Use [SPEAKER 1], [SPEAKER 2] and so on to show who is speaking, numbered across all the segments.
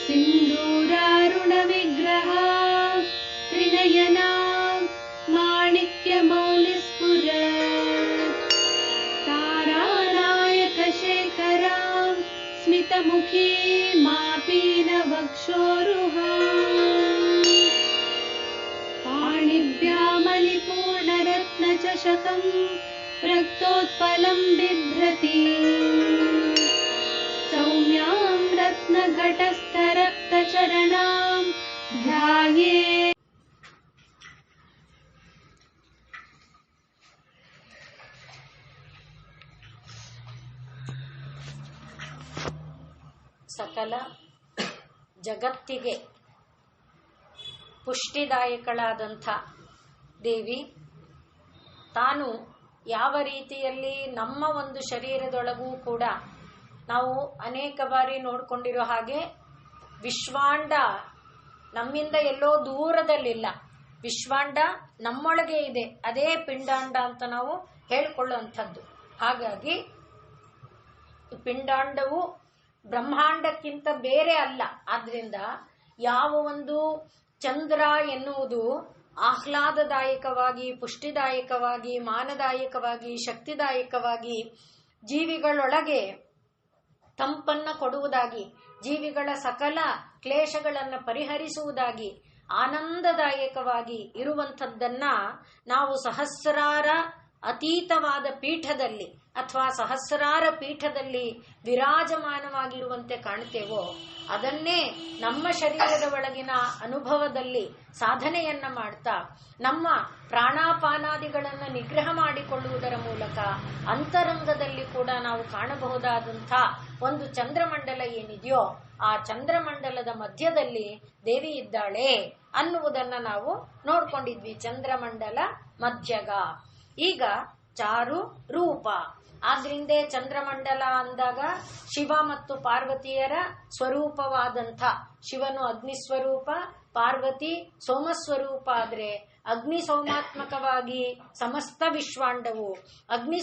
[SPEAKER 1] सिन्दूरारुणविग्रह त्रिनयना माणिक्यमौलिस्फुरत् तारानायकशेखरां स्मितमुखी मापीनवक्षोरुहाम् पाणिभ्यामलिपूर्णरत्नचषकं रक्तोत्पलं बिभ्रति सौम्यां रत्नघटस्थरक्तचरणां ध्यायेत्।
[SPEAKER 2] ಸಕಲ ಜಗತ್ತಿಗೆ ಪುಷ್ಟಿದಾಯಕಳಾದಂಥ ದೇವಿ ತಾನು ಯಾವ ರೀತಿಯಲ್ಲಿ ನಮ್ಮ ಒಂದು ಶರೀರದೊಳಗೂ ಕೂಡ ನಾವು ಅನೇಕ ಬಾರಿ ನೋಡಿಕೊಂಡಿರೋ ಹಾಗೆ ವಿಶ್ವಾಂಡ ನಮ್ಮಿಂದ ಎಲ್ಲೋ ದೂರದಲ್ಲಿಲ್ಲ, ವಿಶ್ವಾಂಡ ನಮ್ಮೊಳಗೆ ಇದೆ, ಅದೇ ಪಿಂಡಾಂಡ ಅಂತ ನಾವು ಹೇಳಿಕೊಳ್ಳುವಂಥದ್ದು. ಹಾಗಾಗಿ ಪಿಂಡಾಂಡವು ಬ್ರಹ್ಮಾಂಡಕ್ಕಿಂತ ಬೇರೆ ಅಲ್ಲ. ಆದ್ರಿಂದ ಯಾವ ಒಂದು ಚಂದ್ರ ಎನ್ನುವುದು ಆಹ್ಲಾದದಾಯಕವಾಗಿ, ಪುಷ್ಟಿದಾಯಕವಾಗಿ, ಮಾನದಾಯಕವಾಗಿ, ಶಕ್ತಿದಾಯಕವಾಗಿ ಜೀವಿಗಳೊಳಗೆ ತಂಪನ್ನ ಕೊಡುವುದಾಗಿ, ಜೀವಿಗಳ ಸಕಲ ಕ್ಲೇಶಗಳನ್ನು ಪರಿಹರಿಸುವುದಾಗಿ, ಆನಂದದಾಯಕವಾಗಿ ಇರುವಂಥದ್ದನ್ನ ನಾವು ಸಹಸ್ರಾರ ಅತೀತವಾದ ಪೀಠದಲ್ಲಿ ಅಥವಾ ಸಹಸ್ರಾರ ಪೀಠದಲ್ಲಿ ವಿರಾಜಮಾನವಾಗಿರುವಂತೆ ಕಾಣ್ತೇವೋ ಅದನ್ನೇ ನಮ್ಮ ಶರೀರದ ಒಳಗಿನ ಅನುಭವದಲ್ಲಿ ಸಾಧನೆಯನ್ನ ಮಾಡ್ತಾ ನಮ್ಮ ಪ್ರಾಣಾಪಾನಾದಿಗಳನ್ನು ನಿಗ್ರಹ ಮಾಡಿಕೊಳ್ಳುವುದರ ಮೂಲಕ ಅಂತರಂಗದಲ್ಲಿ ಕೂಡ ನಾವು ಕಾಣಬಹುದಾದಂಥ ಒಂದು ಚಂದ್ರಮಂಡಲ ಏನಿದೆಯೋ ಆ ಚಂದ್ರಮಂಡಲದ ಮಧ್ಯದಲ್ಲಿ ದೇವಿ ಇದ್ದಾಳೆ ಅನ್ನುವುದನ್ನ ನಾವು ನೋಡ್ಕೊಂಡಿದ್ವಿ. ಚಂದ್ರಮಂಡಲ ಮಧ್ಯಗ. ಈಗ ಚಾರು ರೂಪ. ಆದ್ರಿಂದ ಚಂದ್ರಮಂಡಲ ಅಂದಾಗ ಶಿವ ಮತ್ತು ಪಾರ್ವತಿಯರ ಸ್ವರೂಪವಾದಂಥ, ಶಿವನು ಅಗ್ನಿ ಸ್ವರೂಪ, ಪಾರ್ವತಿ ಸೋಮಸ್ವರೂಪ. ಆದ್ರೆ ಅಗ್ನಿ ಸೋಮಾತ್ಮಕವಾಗಿ ಸಮಸ್ತ ವಿಶ್ವಾಂಡವು, ಅಗ್ನಿ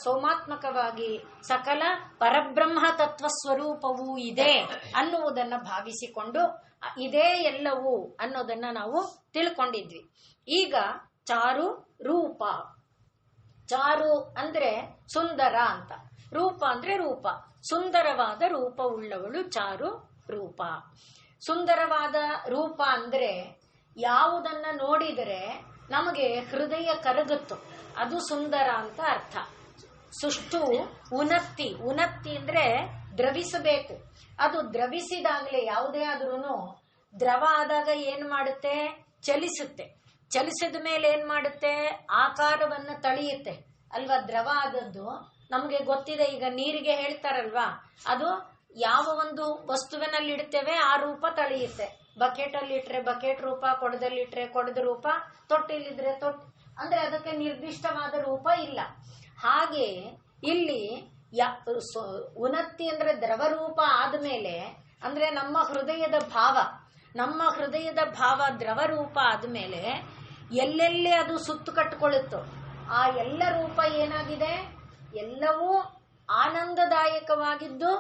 [SPEAKER 2] ಸೋಮಾತ್ಮಕವಾಗಿ ಸಕಲ ಪರಬ್ರಹ್ಮ ತತ್ವ ಸ್ವರೂಪವೂ ಇದೆ ಅನ್ನುವುದನ್ನ ಭಾವಿಸಿಕೊಂಡು ಇದೇ ಎಲ್ಲವೂ ಅನ್ನೋದನ್ನ ನಾವು ತಿಳ್ಕೊಂಡಿದ್ವಿ. ಈಗ ಚಾರು ರೂಪ. ಚಾರು ಅಂದ್ರೆ ಸುಂದರ ಅಂತ, ರೂಪ ಅಂದ್ರೆ ರೂಪ, ಸುಂದರವಾದ ರೂಪ ಉಳ್ಳವಳು ಚಾರು ರೂಪ. ಸುಂದರವಾದ ರೂಪ ಅಂದ್ರೆ ಯಾವುದನ್ನ ನೋಡಿದರೆ ನಮಗೆ ಹೃದಯ ಕರಗುತ್ತೋ ಅದು ಸುಂದರ ಅಂತ ಅರ್ಥ. ಸುಷ್ಟು ಉನ್ನತಿ. ಉನ್ನತಿ ಅಂದ್ರೆ ದ್ರವಿಸಬೇಕು. ಅದು ದ್ರವಿಸಿದಾಗಲೇ ಯಾವುದೇ ಆದ್ರೂ ದ್ರವ ಆದಾಗ ಏನ್ ಮಾಡುತ್ತೆ? ಚಲಿಸುತ್ತೆ. ಚಲಿಸಿದ ಮೇಲೆ ಏನ್ ಮಾಡುತ್ತೆ? ಆಕಾರವನ್ನ ತಳೆಯುತ್ತೆ ಅಲ್ವಾ? ದ್ರವ ಆದದ್ದು ನಮಗೆ ಗೊತ್ತಿದೆ. ಈಗ ನೀರಿಗೆ ಹೇಳ್ತಾರಲ್ವಾ, ಅದು ಯಾವ ಒಂದು ವಸ್ತುವಿನಲ್ಲಿ ಇಡ್ತೇವೆ ಆ ರೂಪ ತಳೆಯುತ್ತೆ. ಬಕೆಟ್ ಅಲ್ಲಿ ಇಟ್ರೆ ಬಕೆಟ್ ರೂಪ, ಕೊಡದಲ್ಲಿಟ್ರೆ ಕೊಡದ ರೂಪ, ತೊಟ್ಟಿಲಿದ್ರೆ ತೊಟ್ಟಿ, ಅಂದ್ರೆ ಅದಕ್ಕೆ ನಿರ್ದಿಷ್ಟವಾದ ರೂಪ ಇಲ್ಲ. ಹಾಗೆ ಇಲ್ಲಿ ಉನ್ನತಿ ಅಂದ್ರೆ ದ್ರವ ರೂಪ ಆದ್ಮೇಲೆ ಅಂದ್ರೆ ನಮ್ಮ ಹೃದಯದ ಭಾವ ದ್ರವ ರೂಪ ಆದ್ಮೇಲೆ ಎಲ್ಲೆಲ್ಲಿ ಅದು ಸುತ್ತು ಕಟ್ಟಿಕೊಳ್ಳುತ್ತೋ ಆ ಎಲ್ಲ ರೂಪ ಏನಾಗಿದೆ? ಎಲ್ಲವೂ ಆನಂದದಾಯಕವಾಗಿದ್ದು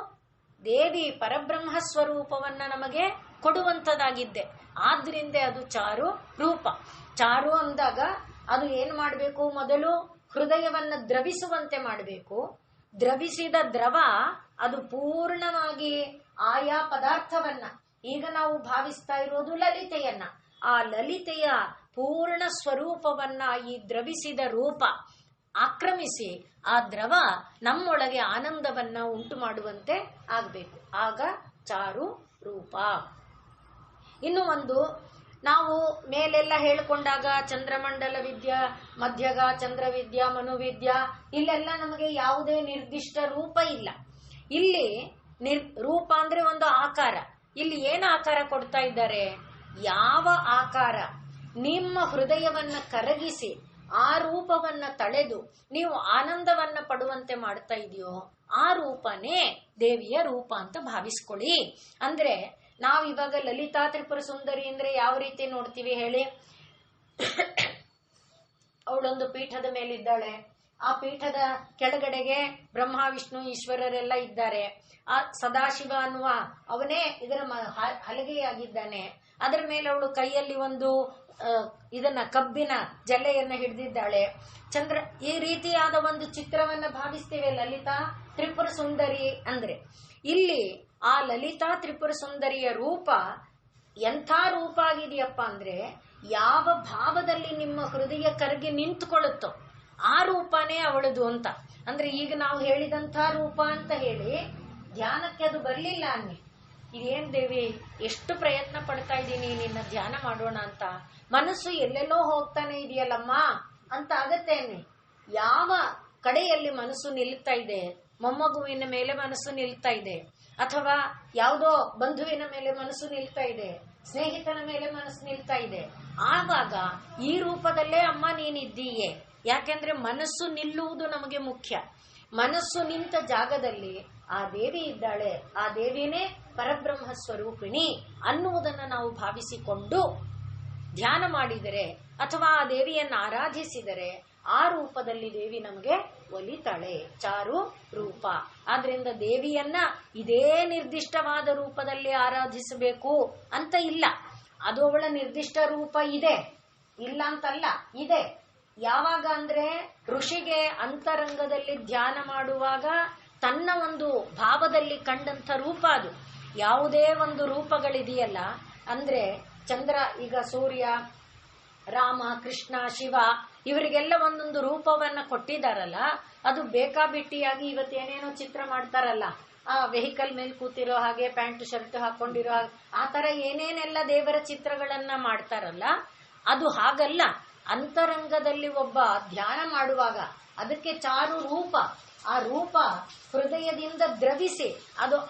[SPEAKER 2] ದೇವಿ ಪರಬ್ರಹ್ಮ ಸ್ವರೂಪವನ್ನ ನಮಗೆ ಕೊಡುವಂತದಾಗಿದ್ದೆ. ಆದ್ರಿಂದ ಅದು ಚಾರು ರೂಪ. ಚಾರು ಅಂದಾಗ ಅದು ಏನ್ ಮಾಡಬೇಕು? ಮೊದಲು ಹೃದಯವನ್ನ ದ್ರವಿಸುವಂತೆ ಮಾಡಬೇಕು. ದ್ರವಿಸಿದ ದ್ರವ ಅದು ಪೂರ್ಣವಾಗಿ ಆಯಾ ಪದಾರ್ಥವನ್ನ, ಈಗ ನಾವು ಭಾವಿಸ್ತಾ ಇರೋದು ಲಲಿತೆಯನ್ನ, ಆ ಲಲಿತೆಯ ಪೂರ್ಣ ಸ್ವರೂಪವನ್ನ ಈ ದ್ರವಿಸಿದ ರೂಪ ಆಕ್ರಮಿಸಿ ಆ ದ್ರವ ನಮ್ಮೊಳಗೆ ಆನಂದವನ್ನ ಉಂಟು ಮಾಡುವಂತೆ ಆಗಬೇಕು. ಆಗ ಚಾರು ರೂಪ. ಇನ್ನು ಒಂದು, ನಾವು ಮೇಲೆಲ್ಲ ಹೇಳ್ಕೊಂಡಾಗ ಚಂದ್ರಮಂಡಲ ವಿದ್ಯಾ, ಮಧ್ಯಗ, ಚಂದ್ರವಿದ್ಯಾ, ಮನುವಿದ್ಯಾ, ಇಲ್ಲೆಲ್ಲ ನಮಗೆ ಯಾವುದೇ ನಿರ್ದಿಷ್ಟ ರೂಪ ಇಲ್ಲ. ಇಲ್ಲಿ ರೂಪ ಅಂದ್ರೆ ಒಂದು ಆಕಾರ. ಇಲ್ಲಿ ಏನು ಆಕಾರ ಕೊಡ್ತಾ ಇದ್ದಾರೆ? ಯಾವ ಆಕಾರ ನಿಮ್ಮ ಹೃದಯವನ್ನ ಕರಗಿಸಿ ಆ ರೂಪವನ್ನ ತಳೆದು ನೀವು ಆನಂದವನ್ನ ಪಡುವಂತೆ ಮಾಡ್ತಾ ಇದೆಯೋ ಆ ರೂಪನೇ ದೇವಿಯ ರೂಪ ಅಂತ ಭಾವಿಸ್ಕೊಳ್ಳಿ. ಅಂದ್ರೆ ನಾವಿವಾಗ ಲಲಿತಾ ತ್ರಿಪುರ ಸುಂದರಿ ಅಂದ್ರೆ ಯಾವ ರೀತಿ ನೋಡ್ತೀವಿ ಹೇಳಿ? ಅವಳೊಂದು ಪೀಠದ ಮೇಲಿದ್ದಾಳೆ, ಆ ಪೀಠದ ಕೆಳಗಡೆಗೆ ಬ್ರಹ್ಮ ವಿಷ್ಣು ಈಶ್ವರರೆಲ್ಲ ಇದ್ದಾರೆ. ಆ ಸದಾಶಿವ ಅನ್ನುವ ಅವನೇ ಇದರ ಹಲಗೆಯಾಗಿದ್ದಾನೆ. ಅದರ ಮೇಲೆ ಅವಳು ಕೈಯಲ್ಲಿ ಒಂದು ಇದನ್ನ ಕಬ್ಬಿನ ಜಲ್ಲೆಯನ್ನ ಹಿಡಿದಿದ್ದಾಳೆ. ಚಂದ್ರ ಈ ರೀತಿಯಾದ ಒಂದು ಚಿತ್ರವನ್ನ ಭಾವಿಸ್ತೇವೆ ಲಲಿತಾ ತ್ರಿಪುರ ಸುಂದರಿ ಅಂದ್ರೆ. ಇಲ್ಲಿ ಆ ಲಲಿತಾ ತ್ರಿಪುರ ಸುಂದರಿಯ ರೂಪ ಎಂಥ ರೂಪ ಆಗಿದೆಯಪ್ಪ ಅಂದ್ರೆ, ಯಾವ ಭಾವದಲ್ಲಿ ನಿಮ್ಮ ಹೃದಯ ಕರಗಿ ನಿಂತುಕೊಳ್ಳುತ್ತೋ ಆ ರೂಪನೇ ಅವಳದು ಅಂತ. ಅಂದ್ರೆ ಈಗ ನಾವು ಹೇಳಿದಂಥ ರೂಪ ಅಂತ ಹೇಳಿ ಧ್ಯಾನಕ್ಕೆ ಅದು ಬರ್ಲಿಲ್ಲ ಅನ್ನಿ. ಇದೇನ್ ದೇವಿ, ಎಷ್ಟು ಪ್ರಯತ್ನ ಪಡ್ತಾ ಇದ್ದೀನಿ ನಿನ್ನ ಧ್ಯಾನ ಮಾಡೋಣ ಅಂತ, ಮನಸ್ಸು ಎಲ್ಲೆಲ್ಲೋ ಹೋಗ್ತಾನೆ ಇದೆಯಲ್ಲಮ್ಮ ಅಂತ ಆಗತ್ತೇನೆ. ಯಾವ ಕಡೆಯಲ್ಲಿ ಮನಸ್ಸು ನಿಲ್ತಾ ಇದೆ, ಮೊಮ್ಮಗುವಿನ ಮೇಲೆ ಮನಸ್ಸು ನಿಲ್ತಾ ಇದೆ, ಅಥವಾ ಯಾವುದೋ ಬಂಧುವಿನ ಮೇಲೆ ಮನಸ್ಸು ನಿಲ್ತಾ ಇದೆ, ಸ್ನೇಹಿತನ ಮೇಲೆ ಮನಸ್ಸು ನಿಲ್ತಾ ಇದೆ, ಆವಾಗ ಈ ರೂಪದಲ್ಲೇ ಅಮ್ಮ ನೀನಿದ್ದೀಯೆ. ಯಾಕೆಂದ್ರೆ ಮನಸ್ಸು ನಿಲ್ಲುವುದು ನಮಗೆ ಮುಖ್ಯ. ಮನಸ್ಸು ನಿಂತ ಜಾಗದಲ್ಲಿ ಆ ದೇವಿ ಇದ್ದಾಳೆ, ಆ ದೇವಿನೇ ಪರಬ್ರಹ್ಮ ಸ್ವರೂಪಿಣಿ ಅನ್ನುವುದನ್ನು ನಾವು ಭಾವಿಸಿಕೊಂಡು ಧ್ಯಾನ ಮಾಡಿದರೆ ಅಥವಾ ಆ ದೇವಿಯನ್ನು ಆರಾಧಿಸಿದರೆ ಆ ರೂಪದಲ್ಲಿ ದೇವಿ ನಮಗೆ ಒಲಿತಾಳೆ. ಚಾರು ರೂಪ. ಆದ್ರಿಂದ ದೇವಿಯನ್ನ ಇದೇ ನಿರ್ದಿಷ್ಟವಾದ ರೂಪದಲ್ಲಿ ಆರಾಧಿಸಬೇಕು ಅಂತ ಇಲ್ಲ. ಅದು ಅವಳ ನಿರ್ದಿಷ್ಟ ರೂಪ ಇದೆ, ಇಲ್ಲ ಅಂತಲ್ಲ, ಇದೆ. ಯಾವಾಗ ಅಂದ್ರೆ ಋಷಿಗೆ ಅಂತರಂಗದಲ್ಲಿ ಧ್ಯಾನ ಮಾಡುವಾಗ ತನ್ನ ಒಂದು ಭಾವದಲ್ಲಿ ಕಂಡಂಥ ರೂಪ ಅದು. ಯಾವುದೇ ಒಂದು ರೂಪಗಳಿದೆಯಲ್ಲ ಅಂದ್ರೆ ಚಂದ್ರ, ಈಗ ಸೂರ್ಯ, ರಾಮ, ಕೃಷ್ಣ, ಶಿವ ಇವರಿಗೆಲ್ಲ ಒಂದೊಂದು ರೂಪವನ್ನ ಕೊಟ್ಟಿದಾರಲ್ಲ, ಅದು ಬೇಕಾಬಿಟ್ಟಿಯಾಗಿ ಇವತ್ತೇನೇನೋ ಚಿತ್ರ ಮಾಡ್ತಾರಲ್ಲ, ಆ ವೆಹಿಕಲ್ ಮೇಲೆ ಕೂತಿರೋ ಹಾಗೆ, ಪ್ಯಾಂಟ್ ಶರ್ಟ್ ಹಾಕೊಂಡಿರೋ ಹಾಗೆ, ಆ ತರ ಏನೇನೆಲ್ಲ ದೇವರ ಚಿತ್ರಗಳನ್ನ ಮಾಡ್ತಾರಲ್ಲ, ಅದು ಹಾಗಲ್ಲ. ಅಂತರಂಗದಲ್ಲಿ ಒಬ್ಬ ಧ್ಯಾನ ಮಾಡುವಾಗ ಅದಕ್ಕೆ ಚಾರು ರೂಪ. ಆ ರೂಪ ಹೃದಯದಿಂದ ದ್ರವಿಸಿ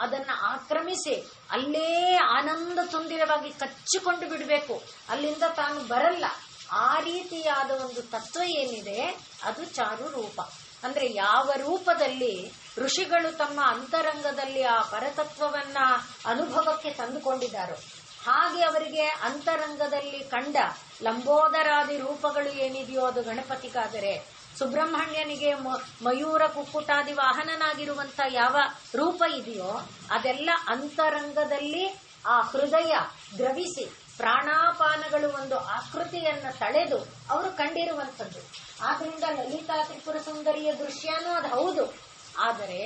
[SPEAKER 2] ಅದನ್ನ ಆಕ್ರಮಿಸಿ ಅಲ್ಲೇ ಆನಂದ ತುಂದಿರವಾಗಿ ಕಚ್ಚಿಕೊಂಡು ಬಿಡಬೇಕು, ಅಲ್ಲಿಂದ ತಾನು ಬರಲ್ಲ. ಆ ರೀತಿಯಾದ ಒಂದು ತತ್ವ ಏನಿದೆ ಅದು ಚಾರು ರೂಪ. ಅಂದ್ರೆ ಯಾವ ರೂಪದಲ್ಲಿ ಋಷಿಗಳು ತಮ್ಮ ಅಂತರಂಗದಲ್ಲಿ ಆ ಪರತತ್ವವನ್ನ ಅನುಭವಕ್ಕೆ ತಂದುಕೊಂಡಿದ್ದಾರೋ ಹಾಗೆ ಅವರಿಗೆ ಅಂತರಂಗದಲ್ಲಿ ಕಂಡ ಲಂಬೋದರಾದಿ ರೂಪಗಳು ಏನಿದೆಯೋ ಅದು ಗಣಪತಿಗಾದರೆ, ಸುಬ್ರಹ್ಮಣ್ಯನಿಗೆ ಮಯೂರ ಕುಕ್ಕುಟಾದಿ ವಾಹನನಾಗಿರುವಂತ ಯಾವ ರೂಪ ಇದೆಯೋ ಅದೆಲ್ಲ ಅಂತರಂಗದಲ್ಲಿ ಆ ಹೃದಯ ದ್ರವಿಸಿ ಪ್ರಾಣಾಪಾನಗಳು ಒಂದು ಆಕೃತಿಯನ್ನ ತಳೆದು ಅವರು ಕಂಡಿರುವಂಥದ್ದು. ಆದ್ರಿಂದ ಲಲಿತಾ ತ್ರಿಪುರ ಸುಂದರಿಯ ದೃಶ್ಯನೂ ಅದು ಹೌದು. ಆದರೆ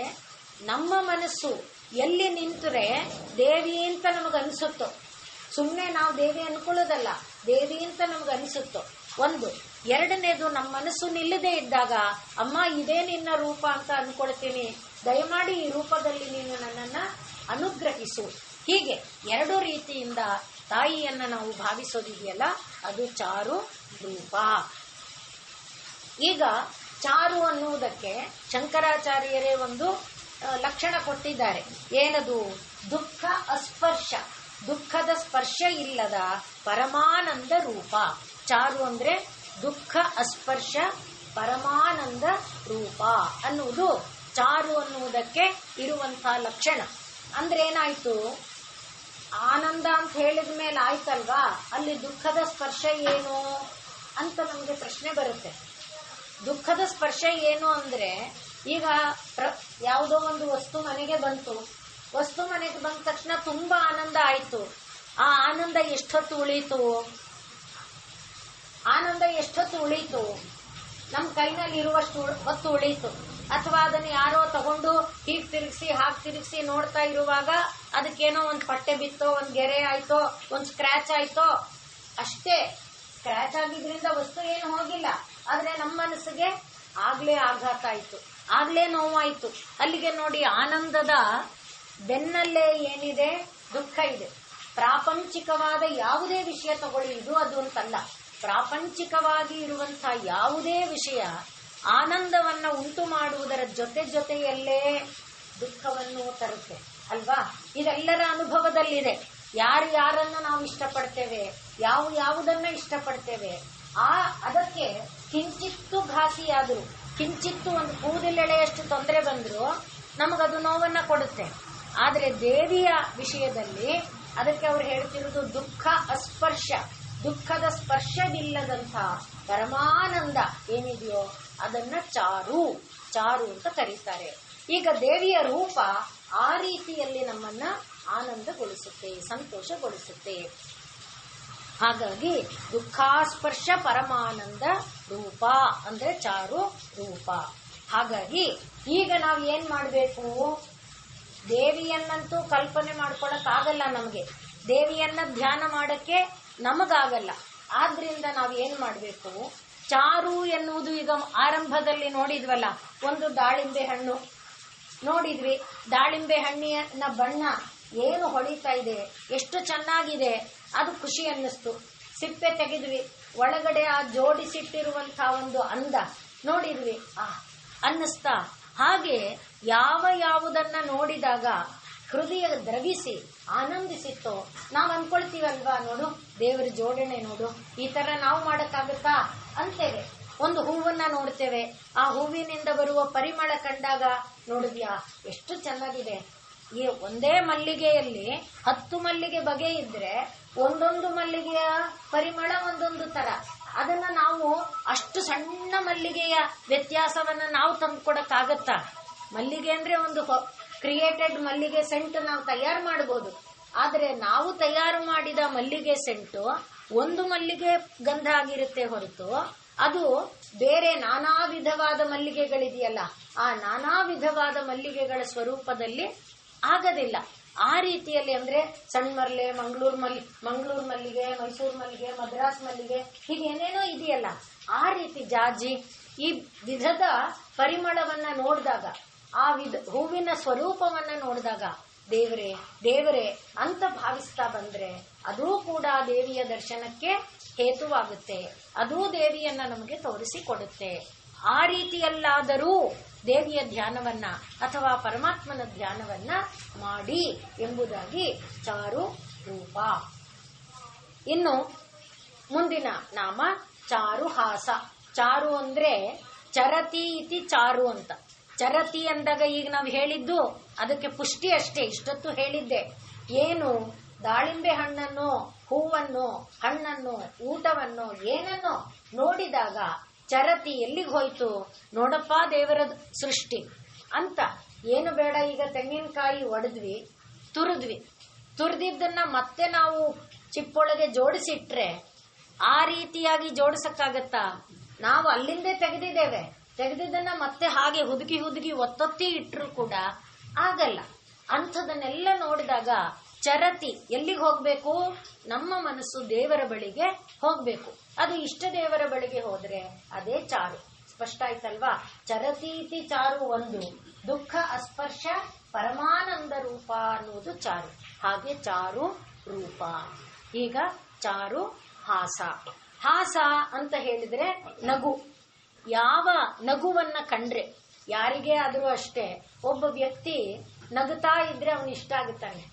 [SPEAKER 2] ನಮ್ಮ ಮನಸ್ಸು ಎಲ್ಲಿ ನಿಂತರೆ ದೇವಿ ಅಂತ ನಮಗನ್ಸುತ್ತೋ, ಸುಮ್ಮನೆ ನಾವು ದೇವಿ ಅನ್ಕೊಳ್ಳೋದಲ್ಲ, ದೇವಿ ಅಂತ ನಮಗನ್ಸುತ್ತೋ ಒಂದು. ಎರಡನೇದು, ನಮ್ಮ ಮನಸ್ಸು ನಿಲ್ಲದೆ ಇದ್ದಾಗ ಅಮ್ಮ ಇದೇ ನಿನ್ನ ರೂಪ ಅಂತ ಅನ್ಕೊಳ್ತೀನಿ, ದಯಮಾಡಿ ಈ ರೂಪದಲ್ಲಿ ನೀನು ನನ್ನನ್ನ ಅನುಗ್ರಹಿಸು. ಹೀಗೆ ಎರಡು ರೀತಿಯಿಂದ ತಾಯಿಯನ್ನ ನಾವು ಭಾವಿಸೋದಿದೆಯಲ್ಲ ಅದು ಚಾರು ರೂಪ. ಈಗ ಚಾರು ಅನ್ನುವುದಕ್ಕೆ ಶಂಕರಾಚಾರ್ಯರೇ ಒಂದು ಲಕ್ಷಣ ಕೊಟ್ಟಿದ್ದಾರೆ. ಏನದು? ದುಃಖ ಅಸ್ಪರ್ಶ, ದುಃಖದ ಸ್ಪರ್ಶ ಇಲ್ಲದ ಪರಮಾನಂದ ರೂಪ. ಚಾರು ಅಂದ್ರೆ ದುಃಖ ಅಸ್ಪರ್ಶ ಪರಮಾನಂದ ರೂಪ ಅನ್ನುವುದು ಚಾರು ಅನ್ನುವುದಕ್ಕೆ ಇರುವಂತಹ ಲಕ್ಷಣ. ಅಂದ್ರೆ ಏನಾಯ್ತು? ಆನಂದ ಅಂತ ಹೇಳಿದ ಮೇಲೆ ಆಯ್ತಲ್ವಾ, ಅಲ್ಲಿ ದುಃಖದ ಸ್ಪರ್ಶ ಏನು ಅಂತ ನಮಗೆ ಪ್ರಶ್ನೆ ಬರುತ್ತೆ. ದುಃಖದ ಸ್ಪರ್ಶ ಏನು ಅಂದ್ರೆ, ಈಗ ಯಾವುದೋ ಒಂದು ವಸ್ತು ಮನೆಗೆ ಬಂತು, ವಸ್ತು ಮನೆಗೆ ಬಂದ ತಕ್ಷಣ ತುಂಬಾ ಆನಂದ ಆಯ್ತು. ಆ ಆನಂದ ಎಷ್ಟೊತ್ತು ಉಳೀತು? ಆನಂದ ಎಷ್ಟೊತ್ತು ಉಳೀತು? ನಮ್ ಕೈನಲ್ಲಿ ಇರುವಷ್ಟು ಹೊತ್ತು ಉಳೀತು. ಅಥವಾ ಅದನ್ನ ಯಾರೋ ತಗೊಂಡು ಹೀಗ್ ತಿರುಗಿಸಿ ಹಾಗೆ ತಿರುಗಿಸಿ ನೋಡ್ತಾ ಇರುವಾಗ ಅದಕ್ಕೇನೋ ಒಂದ್ ಪಟ್ಟೆ ಬಿತ್ತೋ, ಒಂದ್ ಗೆರೆ ಆಯ್ತೋ, ಒಂದ್ ಸ್ಕ್ರಾಚ್ ಆಯ್ತೋ, ಅಷ್ಟೇ. ಸ್ಕ್ರಾಚ್ ಆಗಿದ್ರಿಂದ ವಸ್ತು ಏನು ಹೋಗಿಲ್ಲ. ಆದ್ರೆ ನಮ್ಮ ಮನಸ್ಸಿಗೆ ಆಗ್ಲೇ ಆಘಾತ ಆಯ್ತು, ಆಗ್ಲೇ ನೋವಾಯ್ತು. ಅಲ್ಲಿಗೆ ನೋಡಿ, ಆನಂದದ ಬೆನ್ನಲ್ಲೇ ಏನಿದೆ? ದುಃಖ ಇದೆ. ಪ್ರಾಪಂಚಿಕವಾದ ಯಾವುದೇ ವಿಷಯ ತಗೊಳ್ಳಿ, ಇದು ಅದು ಅಂತಲ್ಲ, ಪ್ರಾಪಂಚಿಕವಾಗಿ ಇರುವಂತಹ ಯಾವುದೇ ವಿಷಯ ಆನಂದವನ್ನ ಉಂಟು ಮಾಡುವುದರ ಜೊತೆಯಲ್ಲೇ ದುಃಖವನ್ನು ತರುತ್ತೆ ಅಲ್ವಾ? ಇದೆಲ್ಲರ ಅನುಭವದಲ್ಲಿದೆ. ಯಾರನ್ನ ನಾವು ಇಷ್ಟಪಡ್ತೇವೆ, ಯಾವುದನ್ನ ಇಷ್ಟಪಡ್ತೇವೆ, ಅದಕ್ಕೆ ಕಿಂಚಿತ್ತು ಘಾಸಿಯಾದ್ರು, ಕಿಂಚಿತ್ತು ಒಂದು ಕೂದಲೆಳೆಯಷ್ಟು ತೊಂದರೆ ಬಂದ್ರು ನಮಗದು ನೋವನ್ನ ಕೊಡುತ್ತೆ. ಆದ್ರೆ ದೇವಿಯ ವಿಷಯದಲ್ಲಿ ಅದಕ್ಕೆ ಅವ್ರು ಹೇಳ್ತಿರೋದು ದುಃಖ ಅಸ್ಪರ್ಶ, ದುಃಖದ ಸ್ಪರ್ಶವಿಲ್ಲದಂಥ ಪರಮಾನಂದ ಏನಿದೆಯೋ ಅದನ್ನ ಚಾರು ಚಾರು ಅಂತ ಕರೀತಾರೆ. ಈಗ ದೇವಿಯ ರೂಪ ಆ ರೀತಿಯಲ್ಲಿ ನಮ್ಮನ್ನ ಆನಂದಗೊಳಿಸುತ್ತೆ, ಸಂತೋಷಗೊಳಿಸುತ್ತೆ. ಹಾಗಾಗಿ ದುಃಖಾಸ್ಪರ್ಶ ಪರಮಾನಂದ ರೂಪ ಅಂದ್ರೆ ಚಾರು ರೂಪ. ಹಾಗಾಗಿ ಈಗ ನಾವು ಏನ್ ಮಾಡ್ಬೇಕು, ದೇವಿಯನ್ನಂತೂ ಕಲ್ಪನೆ ಮಾಡ್ಕೊಳಕ್ ಆಗಲ್ಲ, ನಮಗೆ ದೇವಿಯನ್ನ ಧ್ಯಾನ ಮಾಡಕ್ಕೆ ನಮಗಾಗಲ್ಲ. ಆದ್ರಿಂದ ನಾವು ಏನ್ ಮಾಡ್ಬೇಕು, ಚಾರು ಎನ್ನುವುದು ಈಗ ಆರಂಭದಲ್ಲಿ ನೋಡಿದ್ವಲ್ಲ, ಒಂದು ದಾಳಿಂಬೆ ಹಣ್ಣು ನೋಡಿದ್ವಿ. ದಾಳಿಂಬೆ ಹಣ್ಣಿನ ಬಣ್ಣ ಏನು ಹೊಳಿತಾ ಇದೆ, ಎಷ್ಟು ಚೆನ್ನಾಗಿದೆ, ಅದು ಖುಷಿ ಅನ್ನಿಸ್ತು. ಸಿಪ್ಪೆ ತೆಗೆದ್ವಿ, ಒಳಗಡೆ ಆ ಜೋಡಿಸಿಟ್ಟಿರುವಂತಹ ಒಂದು ಅಂದ ನೋಡಿದ್ವಿ, ಅನ್ನಿಸ್ತಾ. ಹಾಗೆ ಯಾವುದನ್ನ ನೋಡಿದಾಗ ಹೃದಯ ದ್ರವಿಸಿ ಆನಂದಿಸಿತ್ತೋ ನಾವು ಅನ್ಕೊಳ್ತೀವಲ್ವಾ, ನೋಡು ದೇವರ ಜೋಡಣೆ ನೋಡು, ಈ ತರ ನಾವು ಮಾಡಕ್ಕಾಗತ್ತಾ ಅಂತೇವೆ. ಒಂದು ಹೂವನ್ನ ನೋಡ್ತೇವೆ, ಆ ಹೂವಿನಿಂದ ಬರುವ ಪರಿಮಳ ಕಂಡಾಗ ನೋಡಿದ್ಯಾ ಎಷ್ಟು ಚೆನ್ನಾಗಿದೆ. ಈ ಒಂದೇ ಮಲ್ಲಿಗೆಯಲ್ಲಿ 10 ಮಲ್ಲಿಗೆ ಬಗೆ ಇದ್ರೆ ಒಂದೊಂದು ಮಲ್ಲಿಗೆಯ ಪರಿಮಳ ಒಂದೊಂದು ತರ. ಅದನ್ನ ನಾವು ಅಷ್ಟು ಸಣ್ಣ ಮಲ್ಲಿಗೆಯ ವ್ಯತ್ಯಾಸವನ್ನ ನಾವು ತಂದ್ಕೊಡಕ್ಕಾಗತ್ತಾ? ಮಲ್ಲಿಗೆ ಅಂದ್ರೆ ಒಂದು ಕ್ರಿಯೇಟೆಡ್ ಮಲ್ಲಿಗೆ ಸೆಂಟ್ ನಾವು ತಯಾರು ಮಾಡಬಹುದು. ಆದ್ರೆ ನಾವು ತಯಾರು ಮಾಡಿದ ಮಲ್ಲಿಗೆ ಸೆಂಟು ಒಂದು ಮಲ್ಲಿಗೆ ಗಂಧ ಆಗಿರುತ್ತೆ ಹೊರತು ಅದು ಬೇರೆ ನಾನಾ ವಿಧವಾದ ಮಲ್ಲಿಗೆಗಳಿದೆಯಲ್ಲ, ಆ ನಾನಾ ವಿಧವಾದ ಮಲ್ಲಿಗೆಗಳ ಸ್ವರೂಪದಲ್ಲಿ ಆಗದಿಲ್ಲ. ಆ ರೀತಿಯಲ್ಲಿ ಅಂದ್ರೆ ಸಣ್ಣ ಮರ್ಲೆ, ಮಂಗಳೂರು ಮಲ್ಲಿಗೆ, ಮೈಸೂರು ಮಲ್ಲಿಗೆ, ಮದ್ರಾಸ್ ಮಲ್ಲಿಗೆ, ಹೀಗೆ ಏನೇನೋ ಇದೆಯಲ್ಲ, ಆ ರೀತಿ ಜಾಜಿ, ಈ ವಿಧದ ಪರಿಮಳವನ್ನ ನೋಡಿದಾಗ, ಆ ಹೂವಿನ ಸ್ವರೂಪವನ್ನ ನೋಡಿದಾಗ ದೇವರೇ ದೇವರೇ ಅಂತ ಭಾವಿಸ್ತಾ ಬಂದ್ರೆ ಅದೂ ಕೂಡ ದೇವಿಯ ದರ್ಶನಕ್ಕೆ ಹೇತುವಾಗುತ್ತೆ, ಅದೂ ದೇವಿಯನ್ನ ನಮಗೆ ತೋರಿಸಿಕೊಡುತ್ತೆ. ಆ ರೀತಿಯಲ್ಲಾದರೂ ದೇವಿಯ ಧ್ಯಾನವನ್ನ ಅಥವಾ ಪರಮಾತ್ಮನ ಧ್ಯಾನವನ್ನ ಮಾಡಿ ಎಂಬುದಾಗಿ ಚಾರು ರೂಪ. ಇನ್ನು ಮುಂದಿನ ನಾಮ ಚಾರುಹಾಸ. ಚಾರು ಅಂದ್ರೆ ಚರತಿ ಇತಿ ಚಾರು ಅಂತ. ಚರತಿ ಅಂದಾಗ ಈಗ ನಾವು ಹೇಳಿದ್ದು ಅದಕ್ಕೆ ಪುಷ್ಟಿ ಅಷ್ಟೇ, ಇಷ್ಟೊತ್ತು ಹೇಳಿದ್ದೆ. ಏನು ದಾಳಿಂಬೆ ಹಣ್ಣನ್ನು, ಹೂವನ್ನು, ಹಣ್ಣನ್ನು, ಊಟವನ್ನು, ಏನನ್ನು ನೋಡಿದಾಗ ಚರತಿ ಎಲ್ಲಿಗೆ ಹೋಯ್ತು, ನೋಡಪ್ಪ ದೇವರ ಸೃಷ್ಟಿ ಅಂತ. ಏನು ಬೇಡ, ಈಗ ತೆಂಗಿನಕಾಯಿ ಒಡೆದ್ವಿ, ತುರಿದಿದ್ದನ್ನ ಮತ್ತೆ ನಾವು ಚಿಪ್ಪೊಳಗೆ ಜೋಡಿಸಿಟ್ರೆ ಆ ರೀತಿಯಾಗಿ ಜೋಡಿಸಕ್ಕಾಗತ್ತಾ? ನಾವು ಅಲ್ಲಿಂದೇ ತೆಗೆದಿದ್ದನ್ನ ಮತ್ತೆ ಹಾಗೆ ಹುದುಗಿ ಒತ್ತೊತ್ತಿ ಇಟ್ಟರು ಕೂಡ ಆಗಲ್ಲ. ಅಂಥದನ್ನೆಲ್ಲ ನೋಡಿದಾಗ ಚರತಿ ಎಲ್ಲಿಗೆ ಹೋಗ್ಬೇಕು, ನಮ್ಮ ಮನಸ್ಸು ದೇವರ ಬಳಿಗೆ ಹೋಗ್ಬೇಕು. ಅದು ಇಷ್ಟ ದೇವರ ಬಳಿಗೆ ಹೋದ್ರೆ ಅದೇ ಚಾರು. ಸ್ಪಷ್ಟ ಆಯ್ತಲ್ವಾ? ಚರತೀತಿ ಚಾರು ಒಂದು, ದುಃಖ ಅಸ್ಪರ್ಶ ಪರಮಾನಂದ ರೂಪ ಅನ್ನುವುದು ಚಾರು. ಹಾಗೆ ಚಾರು ರೂಪ. ಈಗ ಚಾರು ಹಾಸ. ಹಾಸ ಅಂತ ಹೇಳಿದ್ರೆ ನಗು. ಯಾವ ನಗುವನ್ನ ಕಂಡ್ರೆ, ಯಾರಿಗೇ ಆದರೂ ಅಷ್ಟೇ, ಒಬ್ಬ ವ್ಯಕ್ತಿ ನಗುತ್ತಾ ಇದ್ರೆ ಅವನು ಇಷ್ಟ ಆಗುತ್ತಾನೆ.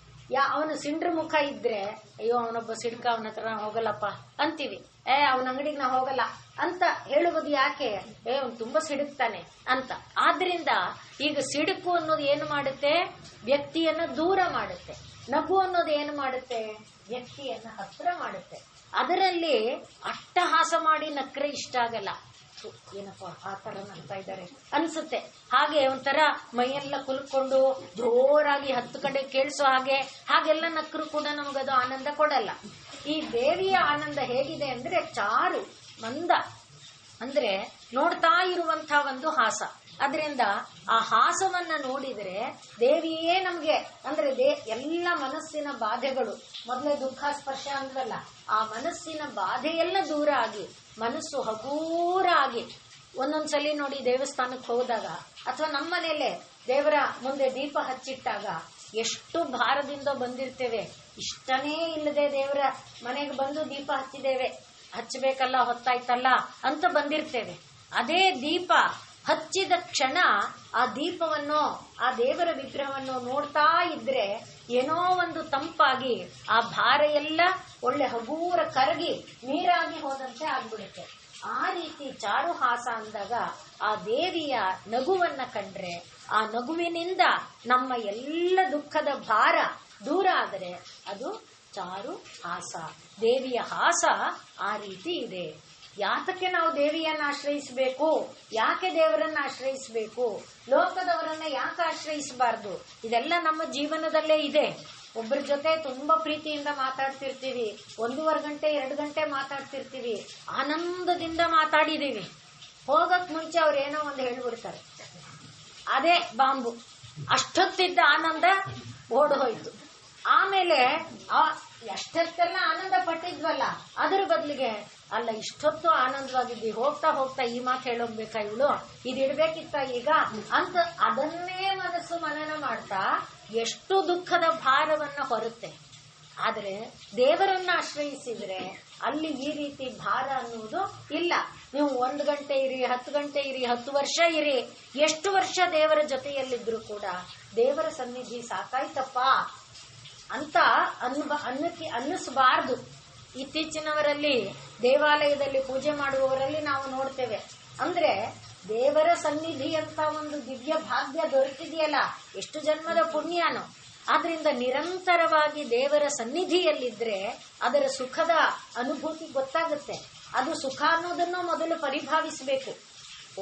[SPEAKER 2] ಅವನು ಸಿಂಡ್ರ ಮುಖ ಇದ್ರೆ, ಅಯ್ಯೋ ಅವನೊಬ್ಬ ಸಿಡ್ಕ, ಅವನ ಹತ್ರ ಹೋಗಲ್ಲಪ್ಪ ಅಂತೀವಿ. ಅವನ ಅಂಗಡಿಗೆ ನಾ ಹೋಗಲ್ಲ ಅಂತ ಹೇಳುವುದು ಯಾಕೆ? ಅವನು ತುಂಬಾ ಸಿಡುಕ್ತಾನೆ ಅಂತ. ಆದ್ರಿಂದ ಈಗ ಸಿಡುಕು ಅನ್ನೋದು ಏನು ಮಾಡುತ್ತೆ, ವ್ಯಕ್ತಿಯನ್ನ ದೂರ ಮಾಡುತ್ತೆ. ನಗು ಅನ್ನೋದು ಏನು ಮಾಡುತ್ತೆ, ವ್ಯಕ್ತಿಯನ್ನ ಹತ್ರ ಮಾಡುತ್ತೆ. ಅದರಲ್ಲಿ ಅಟ್ಟಹಾಸ ಮಾಡಿ ನಕ್ರೆ ಇಷ್ಟ ಆಗಲ್ಲ. ಏನಪ್ಪ ಆ ತರ ನಗ್ತಾ ಇದ್ದಾರೆ ಅನ್ಸುತ್ತೆ. ಹಾಗೆ ಒಂಥರ ಮೈಯೆಲ್ಲ ಕುಲ್ಕೊಂಡು ಜೋರಾಗಿ 10 ಕಡೆ ಕೇಳಿಸೋ ಹಾಗೆಲ್ಲ ನಕ್ಕರು ಕೂಡ ನಮಗದು ಆನಂದ ಕೊಡಲ್ಲ. ಈ ದೇವಿಯ ಆನಂದ ಹೇಗಿದೆ ಅಂದ್ರೆ ಚಾರು ಮಂದ, ಅಂದ್ರೆ ನೋಡ್ತಾ ಇರುವಂತಹ ಒಂದು ಹಾಸ. ಅದರಿಂದ ಆ ಹಾಸವನ್ನ ನೋಡಿದ್ರೆ ದೇವಿಯೇ ನಮ್ಗೆ ಅಂದ್ರೆ ಎಲ್ಲ ಮನಸ್ಸಿನ ಬಾಧೆಗಳು, ಮೊದಲೇ ದುಃಖಾಸ್ಪರ್ಶ ಅಂದ್ರಲ್ಲ, ಆ ಮನಸ್ಸಿನ ಬಾಧೆಯೆಲ್ಲ ದೂರ ಆಗಿ ಮನಸ್ಸು ಹಗೂರ ಆಗಿ. ಒಂದೊಂದ್ಸಲಿ ನೋಡಿ ದೇವಸ್ಥಾನಕ್ಕೆ ಹೋದಾಗ ಅಥವಾ ನಮ್ಮ ಮನೆಯಲ್ಲೇ ದೇವರ ಮುಂದೆ ದೀಪ ಹಚ್ಚಿಟ್ಟಾಗ ಎಷ್ಟು ಭಾರದಿಂದ ಬಂದಿರ್ತೇವೆ, ಇಷ್ಟನೇ ಇಲ್ಲದೆ ದೇವರ ಮನೆಗೆ ಬಂದು ದೀಪ ಹಚ್ಚಬೇಕಲ್ಲ, ಹೊತ್ತಾಯ್ತಲ್ಲ ಅಂತ ಬಂದಿರ್ತೇವೆ. ಅದೇ ದೀಪ ಹಚ್ಚಿದ ಕ್ಷಣ ಆ ದೀಪವನ್ನು, ಆ ದೇವರ ವಿಗ್ರಹವನ್ನು ನೋಡ್ತಾ ಇದ್ರೆ ಏನೋ ಒಂದು ತಂಪಾಗಿ ಆ ಭಾರ ಎಲ್ಲ ಒಳ್ಳೆ ಹಗೂರ ಕರಗಿ ನೀರಾಗಿ ಹೋದಂತೆ ಆಗ್ಬಿಡುತ್ತೆ. ಆ ರೀತಿ ಚಾರುಹಾಸ ಅಂದಾಗ ಆ ದೇವಿಯ ನಗುವನ್ನ ಕಂಡ್ರೆ, ಆ ನಗುವಿನಿಂದ ನಮ್ಮ ಎಲ್ಲ ದುಃಖದ ಭಾರ ದೂರ ಆದರೆ ಅದು ಚಾರು ಹಾಸ. ದೇವಿಯ ಹಾಸ ಆ ರೀತಿ ಇದೆ. ಯಾತಕ್ಕೆ ನಾವು ದೇವಿಯನ್ನ ಆಶ್ರಯಿಸಬೇಕು, ಯಾಕೆ ದೇವರನ್ನ ಆಶ್ರಯಿಸಬೇಕು, ಲೋಕದವರನ್ನ ಯಾಕೆ ಆಶ್ರಯಿಸಬಾರ್ದು, ಇದೆಲ್ಲ ನಮ್ಮ ಜೀವನದಲ್ಲೇ ಇದೆ. ಒಬ್ಬರ ಜೊತೆ ತುಂಬಾ ಪ್ರೀತಿಯಿಂದ ಮಾತಾಡ್ತಿರ್ತೀವಿ, 1.5 ಗಂಟೆ 2 ಗಂಟೆ ಮಾತಾಡ್ತಿರ್ತೀವಿ, ಆನಂದದಿಂದ ಮಾತಾಡಿದೀವಿ. ಹೋಗಕ್ ಮುಂಚೆ ಅವ್ರು ಏನೋ ಒಂದು ಹೇಳ್ಬಿಡ್ತಾರೆ, ಅದೇ ಬಾಂಬು. ಅಷ್ಟೊತ್ತಿದ್ದ ಆನಂದ ಓಡ್ ಹೋಯ್ತು. ಆಮೇಲೆ ಎಷ್ಟೊತ್ತೆಲ್ಲ ಆನಂದ ಪಟ್ಟಿದ್ವಲ್ಲ, ಅದ್ರ ಬದಲಿಗೆ ಅಲ್ಲ ಇಷ್ಟೊತ್ತು ಆನಂದವಾಗಿದ್ವಿ, ಹೋಗ್ತಾ ಹೋಗ್ತಾ ಈ ಮಾತು ಹೇಳೋಗ್ಬೇಕಾ ಇವಳು, ಇದಿಡ್ಬೇಕಿತ್ತ ಈಗ ಅಂತ ಅದನ್ನೇ ಮನಸ್ಸು ಮನನ ಮಾಡ್ತಾ ಎಷ್ಟು ದುಃಖದ ಭಾರವನ್ನ ಹೊರುತ್ತೆ. ಆದ್ರೆ ದೇವರನ್ನ ಆಶ್ರಯಿಸಿದ್ರೆ ಅಲ್ಲಿ ಈ ರೀತಿ ಭಾರ ಅನ್ನುವುದು ಇಲ್ಲ. ನೀವು 1 ಗಂಟೆ ಇರಿ, 10 ಗಂಟೆ ಇರಿ, 10 ವರ್ಷ ಇರಿ, ಎಷ್ಟು ವರ್ಷ ದೇವರ ಜೊತೆಯಲ್ಲಿದ್ರು ಕೂಡ ದೇವರ ಸನ್ನಿಧಿ ಸಾಕಾಯ್ತಪ್ಪ ಅಂತ ಅನ್ನಿಸಬಾರ್ದು. ಇತ್ತೀಚಿನವರಲ್ಲಿ ದೇವಾಲಯದಲ್ಲಿ ಪೂಜೆ ಮಾಡುವವರಲ್ಲಿ ನಾವು ನೋಡ್ತೇವೆ. ಅಂದ್ರೆ ದೇವರ ಸನ್ನಿಧಿ ಅಂತ ಒಂದು ದಿವ್ಯ ಭಾಗ್ಯ ದೊರೆತಿದೆಯಲ್ಲ, ಎಷ್ಟು ಜನ್ಮದ ಪುಣ್ಯನೋ. ಆದ್ರಿಂದ ನಿರಂತರವಾಗಿ ದೇವರ ಸನ್ನಿಧಿಯಲ್ಲಿದ್ರೆ ಅದರ ಸುಖದ ಅನುಭೂತಿ ಗೊತ್ತಾಗುತ್ತೆ. ಅದು ಸುಖ ಅನ್ನೋದನ್ನು ಮೊದಲು ಪರಿಭಾವಿಸಬೇಕು.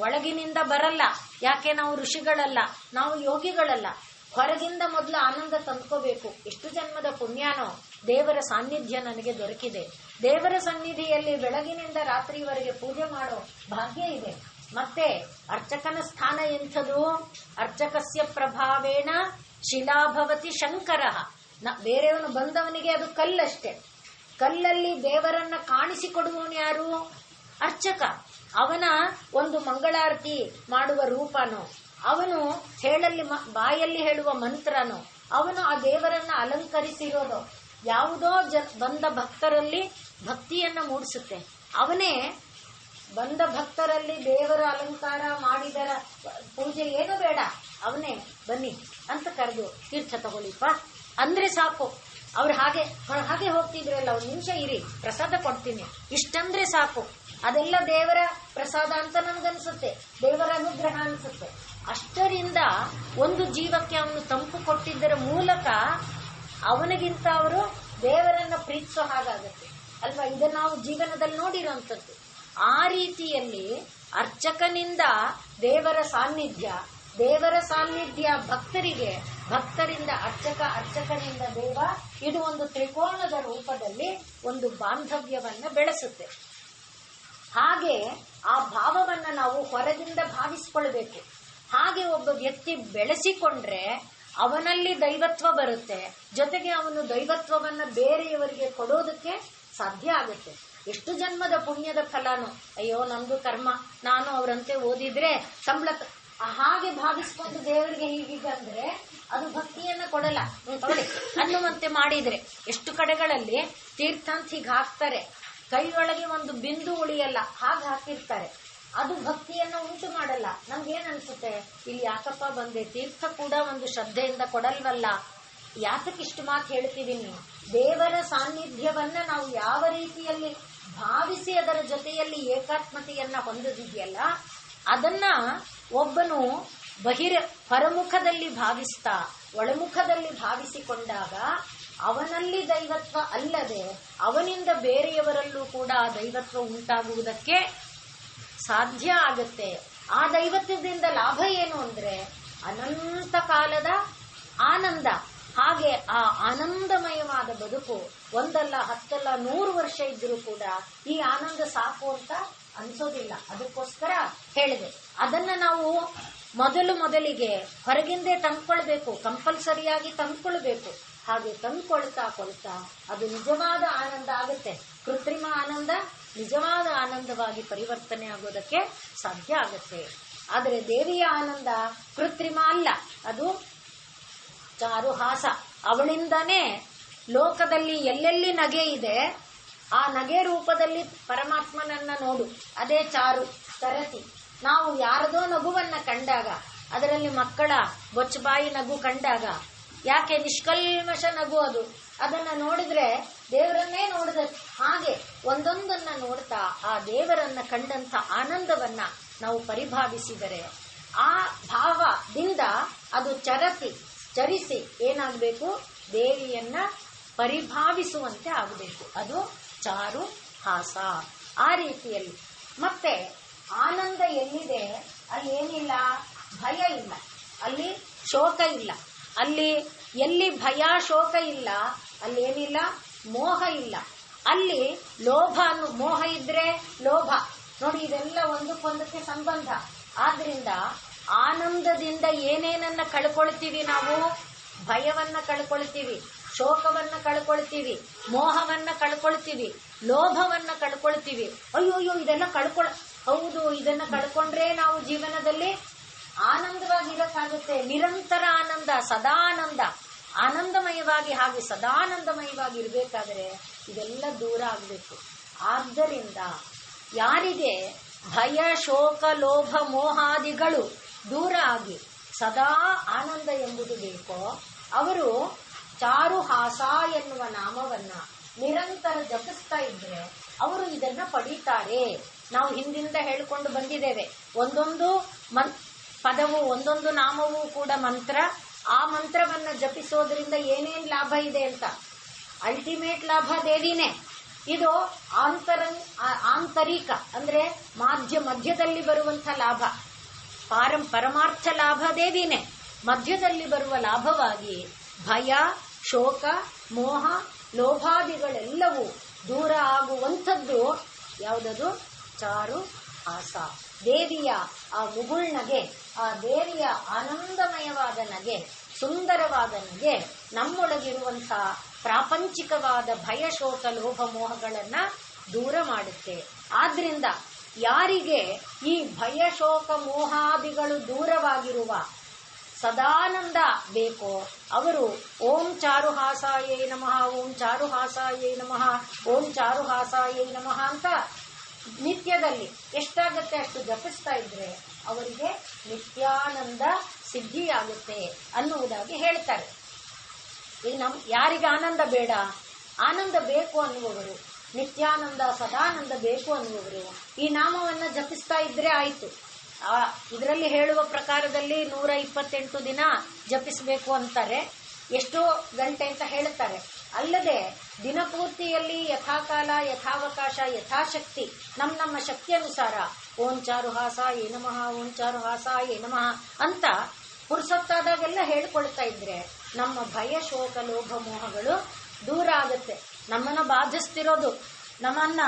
[SPEAKER 2] ಒಳಗಿನಿಂದ ಬರಲ್ಲ. ಯಾಕೆ ನಾವು ಋಷಿಗಳಲ್ಲ, ನಾವು ಯೋಗಿಗಳಲ್ಲ. ಹೊರಗಿಂದ ಮೊದಲು ಆನಂದ ತಂದ್ಕೋಬೇಕು. ಎಷ್ಟು ಜನ್ಮದ ಪುಣ್ಯನೋ, ದೇವರ ಸಾನ್ನಿಧ್ಯ ನನಗೆ ದೊರಕಿದೆ. ದೇವರ ಸನ್ನಿಧಿಯಲ್ಲಿ ಬೆಳಗಿನಿಂದ ರಾತ್ರಿವರೆಗೆ ಪೂಜೆ ಮಾಡೋ ಭಾಗ್ಯ ಇದೆ. ಮತ್ತೆ ಅರ್ಚಕನ ಸ್ಥಾನ ಎಂಥದು? ಅರ್ಚಕಸ್ಯ ಪ್ರಭಾವೇಣ ಶಿಲಾಭವತಿ ಶಂಕರ. ಬೇರೆಯವನು ಬಂದವನಿಗೆ ಅದು ಕಲ್ಲಷ್ಟೇ. ಕಲ್ಲಲ್ಲಿ ದೇವರನ್ನ ಕಾಣಿಸಿಕೊಡುವವನು ಯಾರು? ಅರ್ಚಕ. ಅವನ ಒಂದು ಮಂಗಳಾರತಿ ಮಾಡುವ ರೂಪನೋ, ಅವನು ಬಾಯಲ್ಲಿ ಹೇಳುವ ಮಂತ್ರನೋ, ಅವನು ಆ ದೇವರನ್ನ ಅಲಂಕರಿಸಿರೋದು ಯಾವುದೋ ಬಂದ ಭಕ್ತರಲ್ಲಿ ಭಕ್ತಿಯನ್ನ ಮೂಡಿಸುತ್ತೆ. ಅವನೇ ಬಂದ ಭಕ್ತರಲ್ಲಿ ದೇವರ ಅಲಂಕಾರ ಮಾಡಿದರ ಪೂಜೆ ಏನು ಬೇಡ, ಅವನೇ ಬನ್ನಿ ಅಂತ ಕರೆದು ತೀರ್ಥ ತಗೊಳ್ಳಿಪ್ಪ ಅಂದ್ರೆ ಸಾಕು. ಅವ್ರು ಹಾಗೆ ಹೋಗ್ತಿದ್ರಲ್ಲ, 1 ನಿಮಿಷ ಇರಿ, ಪ್ರಸಾದ ಕೊಡ್ತೀನಿ, ಇಷ್ಟಂದ್ರೆ ಸಾಕು. ಅದೆಲ್ಲ ದೇವರ ಪ್ರಸಾದ ಅಂತ ನನ್ಗನ್ಸುತ್ತೆ, ದೇವರ ಅನುಗ್ರಹ ಅನ್ಸುತ್ತೆ. ಅಷ್ಟರಿಂದ ಒಂದು ಜೀವಕ್ಕೆ ಅವನು ತಂಪು ಕೊಟ್ಟಿದ್ದರ ಮೂಲಕ ಅವನಿಗಿಂತ ಅವರು ದೇವರನ್ನ ಪ್ರೀತಿಸೋ ಹಾಗಾಗತ್ತೆ ಅಲ್ವಾ? ಇದನ್ನ ನಾವು ಜೀವನದಲ್ಲಿ ನೋಡಿರೋಂಥದ್ದು. ಆ ರೀತಿಯಲ್ಲಿ ಅರ್ಚಕನಿಂದ ದೇವರ ಸಾನ್ನಿಧ್ಯ, ದೇವರ ಸಾನ್ನಿಧ್ಯ ಭಕ್ತರಿಗೆ, ಭಕ್ತರಿಂದ ಅರ್ಚಕ, ಅರ್ಚಕನಿಂದ ದೇವ, ಇದು ಒಂದು ತ್ರಿಕೋಣದ ರೂಪದಲ್ಲಿ ಒಂದು ಬಾಂಧವ್ಯವನ್ನ ಬೆಳೆಸುತ್ತೆ. ಹಾಗೆ ಆ ಭಾವವನ್ನ ನಾವು ಹೊರಗಿಂದ ಭಾವಿಸಿಕೊಳ್ಬೇಕು. ಹಾಗೆ ಒಬ್ಬ ವ್ಯಕ್ತಿ ಬೆಳೆಸಿಕೊಂಡ್ರೆ ಅವನಲ್ಲಿ ದೈವತ್ವ ಬರುತ್ತೆ. ಜೊತೆಗೆ ಅವನು ದೈವತ್ವವನ್ನ ಬೇರೆಯವರಿಗೆ ಕೊಡೋದಕ್ಕೆ ಸಾಧ್ಯ ಆಗುತ್ತೆ. ಎಷ್ಟು ಜನ್ಮದ ಪುಣ್ಯದ ಫಲನು, ಅಯ್ಯೋ ನಮ್ದು ಕರ್ಮ, ನಾನು ಅವರಂತೆ ಓದಿದ್ರೆ ಸಂಬಳ, ಹಾಗೆ ಭಾವಿಸ್ಕೊಂಡು ದೇವರಿಗೆ ಹೀಗಂದ್ರೆ ಅದು ಭಕ್ತಿಯನ್ನ ಕೊಡಲ್ಲ. ತಗೊಳ್ಳಿ ಅನ್ನುವಂತೆ ಮಾಡಿದ್ರೆ ಎಷ್ಟು ಕಡೆಗಳಲ್ಲಿ ತೀರ್ಥ ಅಂತ ಹೀಗೆ ಹಾಕ್ತಾರೆ, ಕೈಯೊಳಗೆ ಒಂದು ಬಿಂದು ಉಳಿಯಲ್ಲ, ಹಾಗೆ ಹಾಕಿರ್ತಾರೆ. ಅದು ಭಕ್ತಿಯನ್ನ ಉಂಟು ಮಾಡಲ್ಲ. ನಮ್ಗೇನ್ ಅನ್ಸುತ್ತೆ, ಇಲ್ಲಿ ಯಾಕಪ್ಪ ಬಂದೆ, ತೀರ್ಥ ಕೂಡ ಒಂದು ಶ್ರದ್ಧೆಯಿಂದ ಕೊಡಲ್ವಲ್ಲ. ಯಾತಕ್ಕಿಷ್ಟು ಮಾತು ಹೇಳ್ತಿದೀನಿ, ದೇವರ ಸಾನ್ನಿಧ್ಯವನ್ನ ನಾವು ಯಾವ ರೀತಿಯಲ್ಲಿ ಭಾವಿಸಿ ಅದರ ಜೊತೆಯಲ್ಲಿ ಏಕಾತ್ಮತೆಯನ್ನ ಹೊಂದಿದೆಯಲ್ಲ, ಅದನ್ನ ಒಬ್ಬನು ಹೊರಮುಖದಲ್ಲಿ ಭಾವಿಸ್ತಾ ಒಳಮುಖದಲ್ಲಿ ಭಾವಿಸಿಕೊಂಡಾಗ ಅವನಲ್ಲಿ ದೈವತ್ವ ಅಲ್ಲದೆ ಅವನಿಂದ ಬೇರೆಯವರಲ್ಲೂ ಕೂಡ ದೈವತ್ವ ಉಂಟಾಗುವುದಕ್ಕೆ ಸಾಧ್ಯ ಆಗುತ್ತೆ. ಆ ದೈವತ್ವದಿಂದ ಲಾಭ ಏನು ಅಂದ್ರೆ ಅನಂತ ಕಾಲದ ಆನಂದ. ಹಾಗೆ ಆ ಆನಂದಮಯವಾದ ಬದುಕು 1 ಅಲ್ಲ 10 ಅಲ್ಲ 100 ವರ್ಷ ಇದ್ರೂ ಕೂಡ ಈ ಆನಂದ ಸಾಕು ಅಂತ ಅನ್ಸೋದಿಲ್ಲ. ಅದಕ್ಕೋಸ್ಕರ ಹೇಳಿದೆ, ಅದನ್ನ ನಾವು ಮೊದಲಿಗೆ ಹೊರಗಿಂದೇ ತಂದ್ಕೊಳ್ಬೇಕು, ಕಂಪಲ್ಸರಿಯಾಗಿ ತಂದ್ಕೊಳ್ಬೇಕು. ಹಾಗೆ ತಂದ್ಕೊಳ್ತಾ ಅದು ನಿಜವಾದ ಆನಂದ ಆಗುತ್ತೆ. ಕೃತ್ರಿಮ ಆನಂದ ನಿಜವಾದ ಆನಂದವಾಗಿ ಪರಿವರ್ತನೆ ಆಗೋದಕ್ಕೆ ಸಾಧ್ಯ ಆಗುತ್ತೆ. ಆದರೆ ದೇವಿಯ ಆನಂದ ಕೃತ್ರಿಮ ಅಲ್ಲ, ಅದು ಚಾರುಹಾಸ. ಅವಳಿಂದಾನೇ ಲೋಕದಲ್ಲಿ ಎಲ್ಲೆಲ್ಲಿ ನಗೆ ಇದೆ ಆ ನಗೆ ರೂಪದಲ್ಲಿ ಪರಮಾತ್ಮನನ್ನ ನೋಡು, ಅದೇ ಚಾರು ತರತಿ. ನಾವು ಯಾರದೋ ನಗುವನ್ನ ಕಂಡಾಗ, ಅದರಲ್ಲಿ ಮಕ್ಕಳ ಬೊಚ್ಚಬಾಯಿ ನಗು ಕಂಡಾಗ, ಯಾಕೆ ನಿಷ್ಕಲ್ಮಶ ನಗು ಅದು, ಅದನ್ನ ನೋಡಿದ್ರೆ ದೇವರನ್ನೇ ನೋಡಿದ ಹಾಗೆ ಒಂದೊಂದನ್ನ ನೋಡ್ತಾ ಆ ದೇವರನ್ನ ಕಂಡಂತ ಆನಂದವನ್ನ ನಾವು ಪರಿಭಾವಿಸಿದರೆ ಆ ಭಾವದಿಂದ ಅದು ಚರಿಸಿ ಏನಾಗಬೇಕು, ದೇವಿಯನ್ನ ಪರಿಭಾವಿಸುವಂತೆ ಆಗಬೇಕು. ಅದು ಚಾರು ಹಾಸ. ಆ ರೀತಿಯಲ್ಲಿ ಮತ್ತೆ ಆನಂದ ಎಲ್ಲಿದೆ ಅಲ್ಲಿ ಏನಿಲ್ಲ, ಭಯ ಇಲ್ಲ, ಅಲ್ಲಿ ಶೋಕ ಇಲ್ಲ. ಅಲ್ಲಿ ಎಲ್ಲಿ ಭಯ ಶೋಕ ಇಲ್ಲ ಅಲ್ಲಿ ಏನಿಲ್ಲ, ಮೋಹ ಇಲ್ಲ. ಅಲ್ಲಿ ಲೋಭ ಮೋಹ ಇದ್ರೆ ಲೋಭ ನೋಡಿ, ಇದೆಲ್ಲ ಒಂದಕ್ಕೊಂದಕ್ಕೆ ಸಂಬಂಧ. ಆದ್ರಿಂದ ಆನಂದದಿಂದ ಏನೇನನ್ನ ಕಳ್ಕೊಳ್ತೀವಿ ನಾವು, ಭಯವನ್ನ ಕಳ್ಕೊಳ್ತೀವಿ, ಶೋಕವನ್ನ ಕಳ್ಕೊಳ್ತೀವಿ, ಮೋಹವನ್ನ ಕಳ್ಕೊಳ್ತೀವಿ, ಲೋಭವನ್ನ ಕಳ್ಕೊಳ್ತೀವಿ. ಅಯ್ಯೋ ಇದೆಲ್ಲ ಹೌದು, ಇದನ್ನ ಕಳ್ಕೊಂಡ್ರೆ ನಾವು ಜೀವನದಲ್ಲಿ ಆನಂದವಾಗಿರಕ್ಕಾಗುತ್ತೆ. ನಿರಂತರ ಆನಂದ, ಸದಾ ಆನಂದಮಯವಾಗಿ, ಹಾಗೆ ಸದಾನಂದಮಯವಾಗಿ ಇರಬೇಕಾದ್ರೆ ಇದೆಲ್ಲ ದೂರ ಆಗಬೇಕು. ಆದ್ದರಿಂದ ಯಾರಿಗೆ ಭಯ ಶೋಕ ಲೋಭ ಮೋಹಾದಿಗಳು ದೂರ ಆಗಿ ಸದಾ ಆನಂದ ಎಂಬುದು ಬೇಕೋ ಅವರು ಚಾರುಹಾಸ ಎನ್ನುವ ನಾಮವನ್ನ ನಿರಂತರ ಜಪಿಸ್ತಾ ಇದ್ರೆ ಅವರು ಇದನ್ನ ಪಡೀತಾರೆ. ನಾವು ಹಿಂದಿಂದ ಹೇಳಿಕೊಂಡು ಬಂದಿದ್ದೇವೆ, ಒಂದೊಂದು ಪದವು ಒಂದೊಂದು ನಾಮವೂ ಕೂಡ ಮಂತ್ರ. ಆ ಮಂತ್ರವನ್ನ ಜಪಿಸೋದ್ರಿಂದ ಏನೇನ್ ಲಾಭ ಇದೆ ಅಂತ, ಅಲ್ಟಿಮೇಟ್ ಲಾಭ ದೇವಿನೇ. ಇದು ಆಂತರಿಕ ಅಂದ್ರೆ ಮಧ್ಯದಲ್ಲಿ ಬರುವಂತ ಲಾಭ, ಪರಮಾರ್ಥ ಲಾಭ ದೇವಿನೇ. ಮಧ್ಯದಲ್ಲಿ ಬರುವ ಲಾಭವಾಗಿ ಭಯ ಶೋಕ ಮೋಹ ಲೋಭಾದಿಗಳೆಲ್ಲವೂ ದೂರ ಆಗುವಂಥದ್ದು ಯಾವುದದು? ಚಾರು ಹಾಸ. ದೇವಿಯ ಆ ಮುಗುಳ್ನಗೆ, ಆ ದೇವಿಯ ಆನಂದಮಯವಾದ ನಗೆ, ಸುಂದರವಾದ ನಗೆ ನಮ್ಮೊಳಗಿರುವಂಥ ಪ್ರಾಪಂಚಿಕವಾದ ಭಯ ಶೋಕ ಲೋಭ ಮೋಹಗಳನ್ನ ದೂರ ಮಾಡುತ್ತೆ. ಆದ್ರಿಂದ ಯಾರಿಗೆ ಈ ಭಯ ಶೋಕ ಮೋಹಾದಿಗಳು ದೂರವಾಗಿರುವ ಸದಾನಂದ ಬೇಕೋ ಅವರು ಓಂ ಚಾರುಹಾಸಾಯೇ ನಮಃ, ಓಂ ಚಾರುಹಾಸಾಯೇ ನಮಃ, ಓಂ ಚಾರುಹಾಸಾಯೇ ನಮಃ ಅಂತ ನಿತ್ಯದಲ್ಲಿ ಎಷ್ಟಾಗತ್ತೆ ಅಷ್ಟು ಜಪಿಸ್ತಾ ಇದ್ರೆ ಅವರಿಗೆ ನಿತ್ಯಾನಂದ ಸಿದ್ಧಿಯಾಗುತ್ತೆ ಅನ್ನುವುದಾಗಿ ಹೇಳ್ತಾರೆ. ಈಗ ಯಾರಿಗೆ ಆನಂದ ಬೇಡ, ಆನಂದ ಬೇಕು ಅನ್ನುವವರು, ನಿತ್ಯಾನಂದ ಸದಾನಂದ ಬೇಕು ಅನ್ನುವವರು ಈ ನಾಮವನ್ನ ಜಪಿಸ್ತಾ ಇದ್ರೆ ಆಯ್ತು. ಇದರಲ್ಲಿ ಹೇಳುವ ಪ್ರಕಾರದಲ್ಲಿ 128 ದಿನ ಜಪಿಸಬೇಕು ಅಂತಾರೆ, ಎಷ್ಟೋ ಗಂಟೆ ಅಂತ ಹೇಳುತ್ತಾರೆ. ಅಲ್ಲದೆ ದಿನಪೂರ್ತಿಯಲ್ಲಿ ಯಥಾಕಾಲ ಯಥಾವಕಾಶ ಯಥಾಶಕ್ತಿ ನಮ್ಮ ಶಕ್ತಿ ಅನುಸಾರ ಓಂ ಚಾರುಹಾಸಾಯೇ ನಮಃ, ಓಂ ಚಾರುಹಾಸಾಯೇ ನಮಃ ಅಂತ ಪುರುಸೊತ್ತಾದಾಗೆಲ್ಲ ಹೇಳ್ಕೊಳ್ತಾ ಇದ್ರೆ ನಮ್ಮ ಭಯ ಶೋಕ ಲೋಭ ಮೋಹಗಳು ದೂರ ಆಗುತ್ತೆ. ನಮ್ಮನ್ನ ಬಾಧಿಸ್ತಿರೋದು, ನಮ್ಮನ್ನ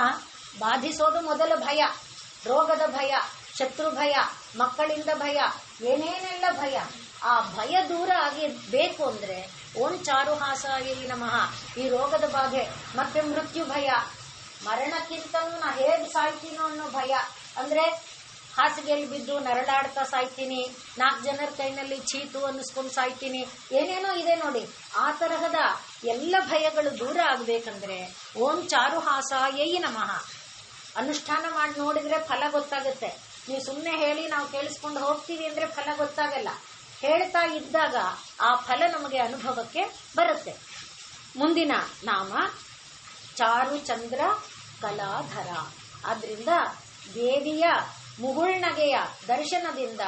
[SPEAKER 2] ಬಾಧಿಸೋದು ಮೊದಲ ಭಯ, ರೋಗದ ಭಯ, ಶತ್ರು ಭಯ, ಮಕ್ಕಳಿಂದ ಭಯ, ಏನೇನೆಲ್ಲ ಭಯ. ಆ ಭಯ ದೂರ ಆಗಿ ಬೇಕು ಅಂದ್ರೆ ಓಂ ಚಾರುಹಾಸಾಯೇ ನಮಃ. ಈ ರೋಗದ ಬಾಧೆ, ಮತ್ತೆ ಮೃತ್ಯು ಭಯ, ಮರಣಕ್ಕಿಂತಲೂ ನಾ ಹೇಗೆ ಸಾಯ್ತೀನೋ ಅನ್ನೋ ಭಯ, ಅಂದ್ರೆ ಹಾಸಿಗೆಯಲ್ಲಿ ಬಿದ್ದು ನರಳಾಡ್ತಾ ಸಾಯ್ತೀನಿ, 4 ಜನರ ಕೈನಲ್ಲಿ ಚೀತು ಅನ್ನಿಸ್ಕೊಂಡು ಸಾಯ್ತೀನಿ, ಏನೇನೋ ಇದೆ ನೋಡಿ. ಆ ತರಹದ ಎಲ್ಲ ಭಯಗಳು ದೂರ ಆಗ್ಬೇಕಂದ್ರೆ ಓಂ ಚಾರುಹಾಸಾಯೇ ನಮಃ ಅನುಷ್ಠಾನ ಮಾಡಿ ನೋಡಿದ್ರೆ ಫಲ ಗೊತ್ತಾಗುತ್ತೆ. ನೀವು ಸುಮ್ಮನೆ ಹೇಳಿ ನಾವು ಕೇಳಿಸ್ಕೊಂಡು ಹೋಗ್ತೀವಿ ಅಂದ್ರೆ ಫಲ ಗೊತ್ತಾಗಲ್ಲ. ಹೇಳ್ತಾ ಇದ್ದಾಗ ಆ ಫಲ ನಮಗೆ ಅನುಭವಕ್ಕೆ ಬರುತ್ತೆ. ಮುಂದಿನ ನಾಮ ಚಾರು ಚಂದ್ರ ಕಲಾಧರ. ಆದ್ರಿಂದ ದೇವಿಯ ಮುಗುಳ್ನಗೆಯ ದರ್ಶನದಿಂದ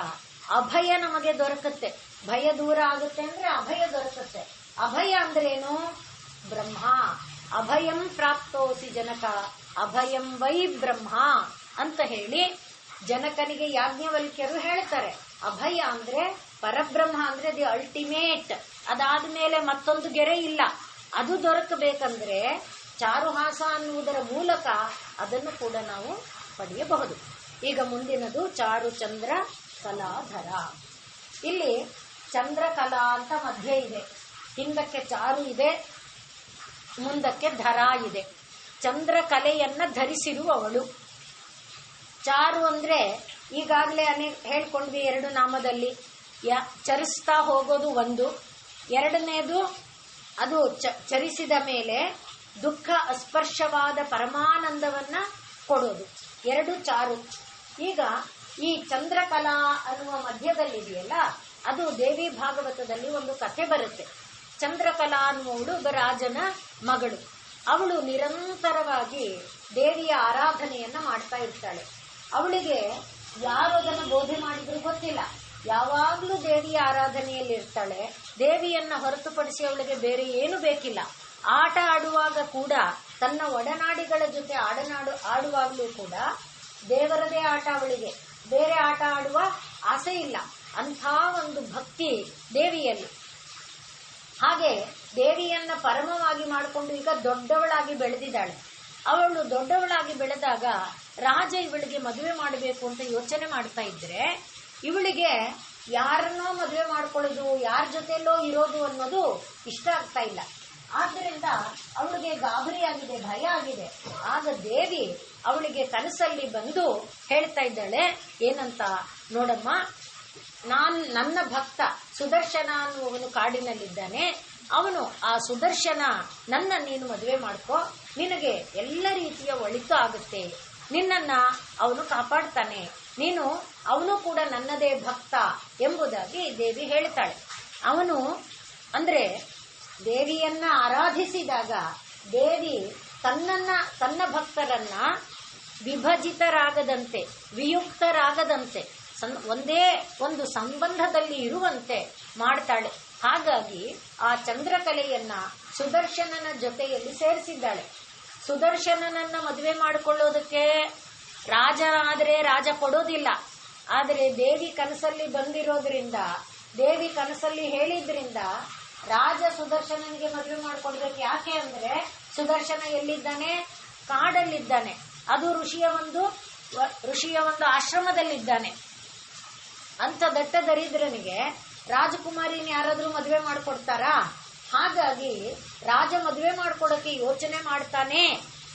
[SPEAKER 2] ಅಭಯ ನಮಗೆ ದೊರಕುತ್ತೆ. ಭಯ ದೂರ ಆಗುತ್ತೆ ಅಂದ್ರೆ ಅಭಯ ದೊರಕುತ್ತೆ. ಅಭಯ ಅಂದ್ರೇನು? ಬ್ರಹ್ಮ. ಅಭಯಂ ಪ್ರಾಪ್ತೋಸಿ ಜನಕ, ಅಭಯಂ ವೈ ಬ್ರಹ್ಮ ಅಂತ ಹೇಳಿ ಜನಕನಿಗೆ ಯಾಜ್ಞವಲ್ಕ್ಯರು ಹೇಳ್ತಾರೆ. ಅಭಯ ಅಂದ್ರೆ ಪರಬ್ರಹ್ಮ, ಅಂದ್ರೆ ದಿ ಅಲ್ಟಿಮೇಟ್. ಅದಾದ್ಮೇಲೆ ಮತ್ತೊಂದು ಗೆರೆ ಇಲ್ಲ. ಅದು ದೊರಕಬೇಕಂದ್ರೆ ಚಾರುಹಾಸ ಅನ್ನುವುದರ ಮೂಲಕ ಅದನ್ನು ಕೂಡ ನಾವು ಪಡೆಯಬಹುದು. ಈಗ ಮುಂದಿನದು ಚಾರು ಚಂದ್ರ ಕಲಾಧರ. ಇಲ್ಲಿ ಚಂದ್ರಕಲಾ ಅಂತ ಮಧ್ಯೆ ಇದೆ, ಹಿಂದಕ್ಕೆ ಚಾರು ಇದೆ, ಮುಂದಕ್ಕೆ ಧರ ಇದೆ. ಚಂದ್ರಕಲೆಯನ್ನ ಧರಿಸಿರುವವಳು. ಚಾರು ಅಂದ್ರೆ ಈಗಾಗಲೇ ಹೇಳ್ಕೊಂಡ್ವಿ, 2 ನಾಮದಲ್ಲಿ ಚರಿಸ್ತಾ ಹೋಗೋದು ಒಂದು, ಎರಡನೇದು ಅದು ಚರಿಸಿದ ಮೇಲೆ ದುಃಖ ಅಸ್ಪರ್ಶವಾದ ಪರಮಾನಂದವನ್ನ ಕೊಡೋದು, 2 ಚಾರು. ಈಗ ಈ ಚಂದ್ರಕಲಾ ಅನ್ನುವ ಮಧ್ಯದಲ್ಲಿದೆಯಲ್ಲ, ಅದು ದೇವಿ ಭಾಗವತದಲ್ಲಿ ಒಂದು ಕಥೆ ಬರುತ್ತೆ. ಚಂದ್ರಕಲಾ ಅನ್ನುವವಳು ಒಬ್ಬ ರಾಜನ ಮಗಳು. ಅವಳು ನಿರಂತರವಾಗಿ ದೇವಿಯ ಆರಾಧನೆಯನ್ನ ಮಾಡ್ತಾ ಇರ್ತಾಳೆ. ಅವಳಿಗೆ ಯಾರು ಅದನ್ನು ಬೋಧೆ ಮಾಡಿದ್ರು ಗೊತ್ತಿಲ್ಲ, ಯಾವಾಗ್ಲೂ ದೇವಿಯ ಆರಾಧನೆಯಲ್ಲಿ ಇರ್ತಾಳೆ. ದೇವಿಯನ್ನ ಹೊರತುಪಡಿಸಿ ಅವಳಿಗೆ ಬೇರೆ ಏನು ಬೇಕಿಲ್ಲ. ಆಟ ಆಡುವಾಗ ಕೂಡ ತನ್ನ ಒಡನಾಡಿಗಳ ಜೊತೆ ಆಡುವಾಗಲೂ ಕೂಡ ದೇವರದೇ ಆಟ ಅವಳಿಗೆ, ಬೇರೆ ಆಟ ಆಡುವ ಆಸೆ ಇಲ್ಲ. ಅಂಥ ಒಂದು ಭಕ್ತಿ ದೇವಿಯಲ್ಲಿ. ಹಾಗೆ ದೇವಿಯನ್ನ ಪರಮವಾಗಿ ಮಾಡಿಕೊಂಡು ಈಗ ದೊಡ್ಡವಳಾಗಿ ಬೆಳೆದಿದ್ದಾಳೆ. ಅವಳು ದೊಡ್ಡವಳಾಗಿ ಬೆಳೆದಾಗ ರಾಜ ಇವಳಿಗೆ ಮದುವೆ ಮಾಡಬೇಕು ಅಂತ ಯೋಚನೆ ಮಾಡ್ತಾ ಇದ್ರೆ ಇವಳಿಗೆ ಯಾರನ್ನೋ ಮದುವೆ ಮಾಡ್ಕೊಳ್ಳೋದು, ಯಾರ ಜೊತೆಯಲ್ಲೋ ಇರೋದು ಅನ್ನೋದು ಇಷ್ಟ ಆಗ್ತಾ ಇಲ್ಲ. ಆದ್ದರಿಂದ ಅವಳಿಗೆ ಗಾಬರಿಯಾಗಿದೆ, ಭಯ ಆಗಿದೆ. ಆಗ ದೇವಿ ಅವಳಿಗೆ ಕನಸಲ್ಲಿ ಬಂದು ಹೇಳ್ತಾ ಇದ್ದಾಳೆ, ಏನಂತ ನೋಡಮ್ಮ, ನನ್ನ ಭಕ್ತ ಸುದರ್ಶನ ಅನ್ನುವವನು ಕಾಡಿನಲ್ಲಿದ್ದಾನೆ. ಅವನು ಆ ಸುದರ್ಶನ ನೀನು ಮದುವೆ ಮಾಡ್ಕೋ, ನಿನಗೆ ಎಲ್ಲ ರೀತಿಯ ಒಳಿತು ಆಗುತ್ತೆ, ನಿನ್ನನ್ನ ಅವನು ಕಾಪಾಡ್ತಾನೆ, ಅವನು ಕೂಡ ನನ್ನದೇ ಭಕ್ತ ಎಂಬುದಾಗಿ ದೇವಿ ಹೇಳ್ತಾಳೆ. ಅವನು ಅಂದ್ರೆ ದೇವಿಯನ್ನ ಆರಾಧಿಸಿದಾಗ ದೇವಿ ತನ್ನ ಭಕ್ತರನ್ನ ವಿಭಜಿತರಾಗದಂತೆ, ವಿಯುಕ್ತರಾಗದಂತೆ, ಒಂದೇ ಒಂದು ಸಂಬಂಧದಲ್ಲಿ ಇರುವಂತೆ ಮಾಡ್ತಾಳೆ. ಹಾಗಾಗಿ ಆ ಚಂದ್ರಕಲೆಯನ್ನ ಸುದರ್ಶನನ ಜೊತೆಯಲ್ಲಿ ಸೇರಿಸಿದ್ದಾಳೆ. ಸುದರ್ಶನನನ್ನ ಮದುವೆ ಮಾಡಿಕೊಳ್ಳೋದಕ್ಕೆ ರಾಜ ಆದ್ರೆ ರಾಜ ಕೊಡೋದಿಲ್ಲ. ಆದರೆ ದೇವಿ ಕನಸಲ್ಲಿ ಬಂದಿರೋದ್ರಿಂದ, ದೇವಿ ಕನಸಲ್ಲಿ ಹೇಳಿದ್ರಿಂದ ರಾಜ ಸುದರ್ಶನನಿಗೆ ಮದುವೆ ಮಾಡಿಕೊಡ್ಬೇಕು. ಯಾಕೆ ಅಂದ್ರೆ ಸುದರ್ಶನ ಎಲ್ಲಿದ್ದಾನೆ? ಕಾಡಲ್ಲಿದ್ದಾನೆ. ಅದು ಋಷಿಯ ಒಂದು ಆಶ್ರಮದಲ್ಲಿದ್ದಾನೆ. ಅಂತ ದಟ್ಟ ದರಿದ್ರನಿಗೆ ರಾಜಕುಮಾರಿನ ಯಾರಾದ್ರೂ ಮದುವೆ ಮಾಡಿಕೊಡ್ತಾರಾ? ಹಾಗಾಗಿ ರಾಜ ಮದುವೆ ಮಾಡ್ಕೊಡಕ್ಕೆ ಯೋಚನೆ ಮಾಡ್ತಾನೆ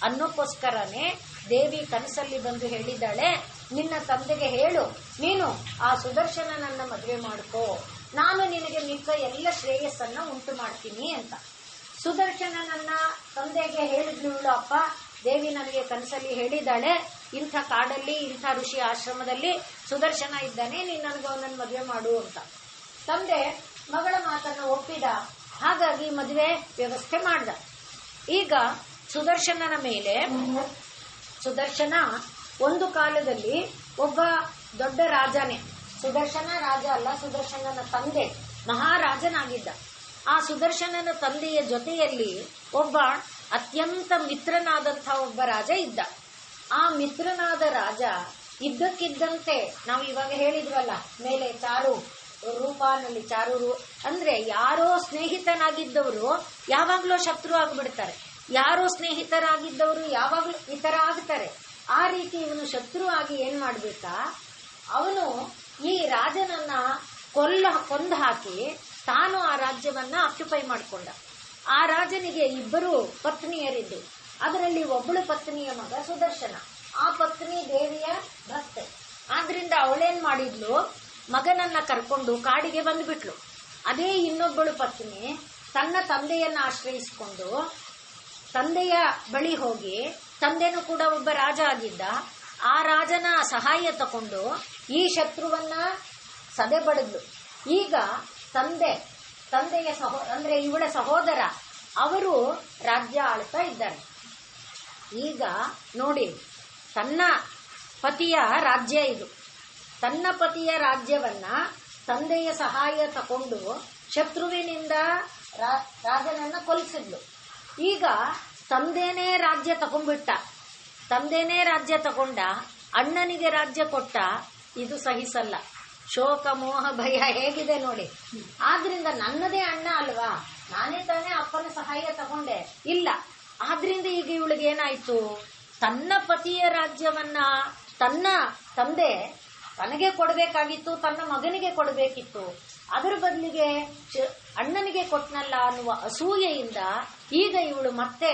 [SPEAKER 2] ಅನ್ನೋಕ್ಕೋಸ್ಕರನೇ ದೇವಿ ಕನಸಲ್ಲಿ ಬಂದು ಹೇಳಿದ್ದಾಳೆ, ನಿನ್ನ ತಂದೆಗೆ ಹೇಳು, ನೀನು ಆ ಸುದರ್ಶನನನ್ನ ಮದುವೆ ಮಾಡ್ಕೋ, ನಾನು ನಿನಗೆ ಮಿಕ್ಕ ಎಲ್ಲ ಶ್ರೇಯಸ್ಸನ್ನ ಉಂಟು ಮಾಡ್ತೀನಿ ಅಂತ. ಸುದರ್ಶನನನ್ನ ತಂದೆಗೆ ಹೇಳಿದ್ಲು, ಅಪ್ಪ ದೇವಿ ನನಗೆ ಕನಸಲ್ಲಿ ಹೇಳಿದ್ದಾಳೆ, ಇಂಥ ಕಾಡಲ್ಲಿ ಇಂಥ ಋಷಿ ಆಶ್ರಮದಲ್ಲಿ ಸುದರ್ಶನ ಇದ್ದಾನೆ, ನೀನು ನನಗೆ ಅವನನ್ನು ಮದುವೆ ಮಾಡು ಅಂತ. ತಂದೆ ಮಗಳ ಮಾತನ್ನು ಒಪ್ಪಿದ. ಹಾಗಾಗಿ ಮದುವೆ ವ್ಯವಸ್ಥೆ ಮಾಡ್ದ. ಈಗ ಸುದರ್ಶನನ ಮೇಲೆ, ಸುದರ್ಶನ ಒಂದು ಕಾಲದಲ್ಲಿ ಒಬ್ಬ ದೊಡ್ಡ ರಾಜನೇ. ಸುದರ್ಶನ ರಾಜ ಅಲ್ಲ, ಸುದರ್ಶನನ ತಂದೆ ಮಹಾರಾಜನಾಗಿದ್ದ. ಆ ಸುದರ್ಶನನ ತಂದೆಯ ಜೊತೆಯಲ್ಲಿ ಒಬ್ಬ ಅತ್ಯಂತ ಮಿತ್ರನಾದಂಥ ಒಬ್ಬ ರಾಜ ಇದ್ದ. ಆ ಮಿತ್ರನಾದ ರಾಜ ಇದ್ದಕ್ಕಿದ್ದಂತೆ, ನಾವು ಇವಾಗ ಹೇಳಿದ್ವಲ್ಲ ಮೇಲೆ ಚಾರು ರೂಪಾನಲ್ಲಿ ಚಾರು ಅಂದ್ರೆ ಯಾರೋ ಸ್ನೇಹಿತನಾಗಿದ್ದವರು ಯಾವಾಗ್ಲೂ ಶತ್ರು ಆಗ್ಬಿಡ್ತಾರೆ, ಯಾರೋ ಸ್ನೇಹಿತರಾಗಿದ್ದವರು ಯಾವಾಗ್ಲೂ ಇತರ ಆಗ್ತಾರೆ. ಆ ರೀತಿ ಇವನು ಶತ್ರು ಆಗಿ ಏನ್ ಮಾಡ್ಬೇಕಾ, ಅವನು ಈ ರಾಜನನ್ನ ಕೊಂದು ಹಾಕಿ ತಾನು ಆ ರಾಜ್ಯವನ್ನ ಆಕ್ಯುಪೈ ಮಾಡಿಕೊಂಡ. ಆ ರಾಜನಿಗೆ ಇಬ್ಬರು ಪತ್ನಿಯರಿದ್ದು, ಅದರಲ್ಲಿ ಒಬ್ಬಳು ಪತ್ನಿಯ ಮಗ ಸುದರ್ಶನ. ಆ ಪತ್ನಿ ದೇವಿಯ ಭಕ್ತೆ. ಆದ್ರಿಂದ ಅವಳೇನ್ ಮಾಡಿದ್ಲು, ಮಗನನ್ನ ಕರ್ಕೊಂಡು ಕಾಡಿಗೆ ಬಂದ್ಬಿಟ್ಲು. ಅದೇ ಇನ್ನೊಬ್ಬಳು ಪತ್ನಿ ತನ್ನ ತಂದೆಯನ್ನ ಆಶ್ರಯಿಸಿಕೊಂಡು ತಂದೆಯ ಬಳಿ ಹೋಗಿ, ತಂದೆನೂ ಕೂಡ ಒಬ್ಬ ರಾಜ ಆಗಿದ್ದ, ಆ ರಾಜನ ಸಹಾಯ ತಕೊಂಡು ಈ ಶತ್ರುವನ್ನ ಸದೆ ಬಡಿದ್ಲು. ಈಗ ತಂದೆಯ ಅಂದ್ರೆ ಇವಳ ಸಹೋದರ ಅವರು ರಾಜ್ಯ ಆಳ್ತಾ ಇದ್ದಾರೆ. ಈಗ ನೋಡಿ, ತನ್ನ ಪತಿಯ ರಾಜ್ಯ ಇದು. ತನ್ನ ಪತಿಯ ರಾಜ್ಯವನ್ನ ತಂದೆಯ ಸಹಾಯ ತಕೊಂಡು ಶತ್ರುವಿನಿಂದ ರಾಜನನ್ನ ಕೊಲ್ಲಿಸಿದ್ಲು. ಈಗ ತಂದೆನೇ ರಾಜ್ಯ ತಗೊಂಡ್ಬಿಟ್ಟ, ತಂದೆನೇ ರಾಜ್ಯ ತಗೊಂಡ, ಅಣ್ಣನಿಗೆ ರಾಜ್ಯ ಕೊಟ್ಟ. ಇದು ಸಹಿಸಲ್ಲ. ಶೋಕ ಮೋಹ ಭಯ ಹೇಗಿದೆ ನೋಡಿ. ಆದ್ರಿಂದ ನನ್ನದೇ ಅಣ್ಣ ಅಲ್ವಾ, ನಾನೇ ತಾನೇ ಅಪ್ಪನ ಸಹಾಯ ತಗೊಂಡೆ, ಇಲ್ಲ. ಆದ್ರಿಂದ ಈಗ ಇವಳಿಗೆ ಏನಾಯ್ತು, ತನ್ನ ಪತಿಯ ರಾಜ್ಯವನ್ನ ತನ್ನ ತಂದೆ ತನಗೆ ಕೊಡಬೇಕಾಗಿತ್ತು, ತನ್ನ ಮಗನಿಗೆ ಕೊಡಬೇಕಿತ್ತು, ಅದರ ಬದಲಿಗೆ ಅಣ್ಣನಿಗೆ ಕೊಟ್ನಲ್ಲ ಅನ್ನುವ ಅಸೂಯೆಯಿಂದ ಈಗ ಇವಳು ಮತ್ತೆ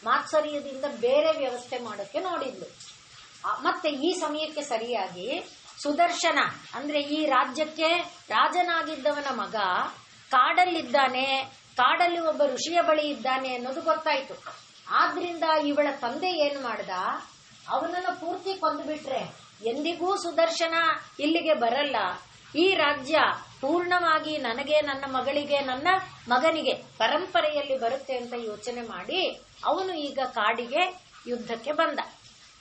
[SPEAKER 2] ಮಾತ್ಸರ್ಯದಿಂದ ಬೇರೆ ವ್ಯವಸ್ಥೆ ಮಾಡೋಕೆ ನೋಡಿದ್ಲು. ಮತ್ತೆ ಈ ಸಮಯಕ್ಕೆ ಸರಿಯಾಗಿ ಸುದರ್ಶನ ಅಂದ್ರೆ ಈ ರಾಜ್ಯಕ್ಕೆ ರಾಜನಾಗಿದ್ದವನ ಮಗ ಕಾಡಲ್ಲಿದ್ದಾನೆ, ಕಾಡಲ್ಲಿ ಒಬ್ಬ ಋಷಿಯ ಬಳಿ ಇದ್ದಾನೆ ಅನ್ನೋದು ಗೊತ್ತಾಯ್ತು. ಆದ್ರಿಂದ ಇವಳ ತಂದೆ ಏನ್ ಮಾಡ್ದ, ಅವನನ್ನು ಪೂರ್ತಿ ಕೊಂದುಬಿಟ್ರೆ ಎಂದಿಗೂ ಸುದರ್ಶನ ಇಲ್ಲಿಗೆ ಬರಲ್ಲ, ಈ ರಾಜ್ಯ ಪೂರ್ಣವಾಗಿ ನನಗೆ, ನನ್ನ ಮಗಳಿಗೆ, ನನ್ನ ಮಗನಿಗೆ ಪರಂಪರೆಯಲ್ಲಿ ಬರುತ್ತೆ ಅಂತ ಯೋಚನೆ ಮಾಡಿ ಅವನು ಈಗ ಕಾಡಿಗೆ ಯುದ್ಧಕ್ಕೆ ಬಂದ.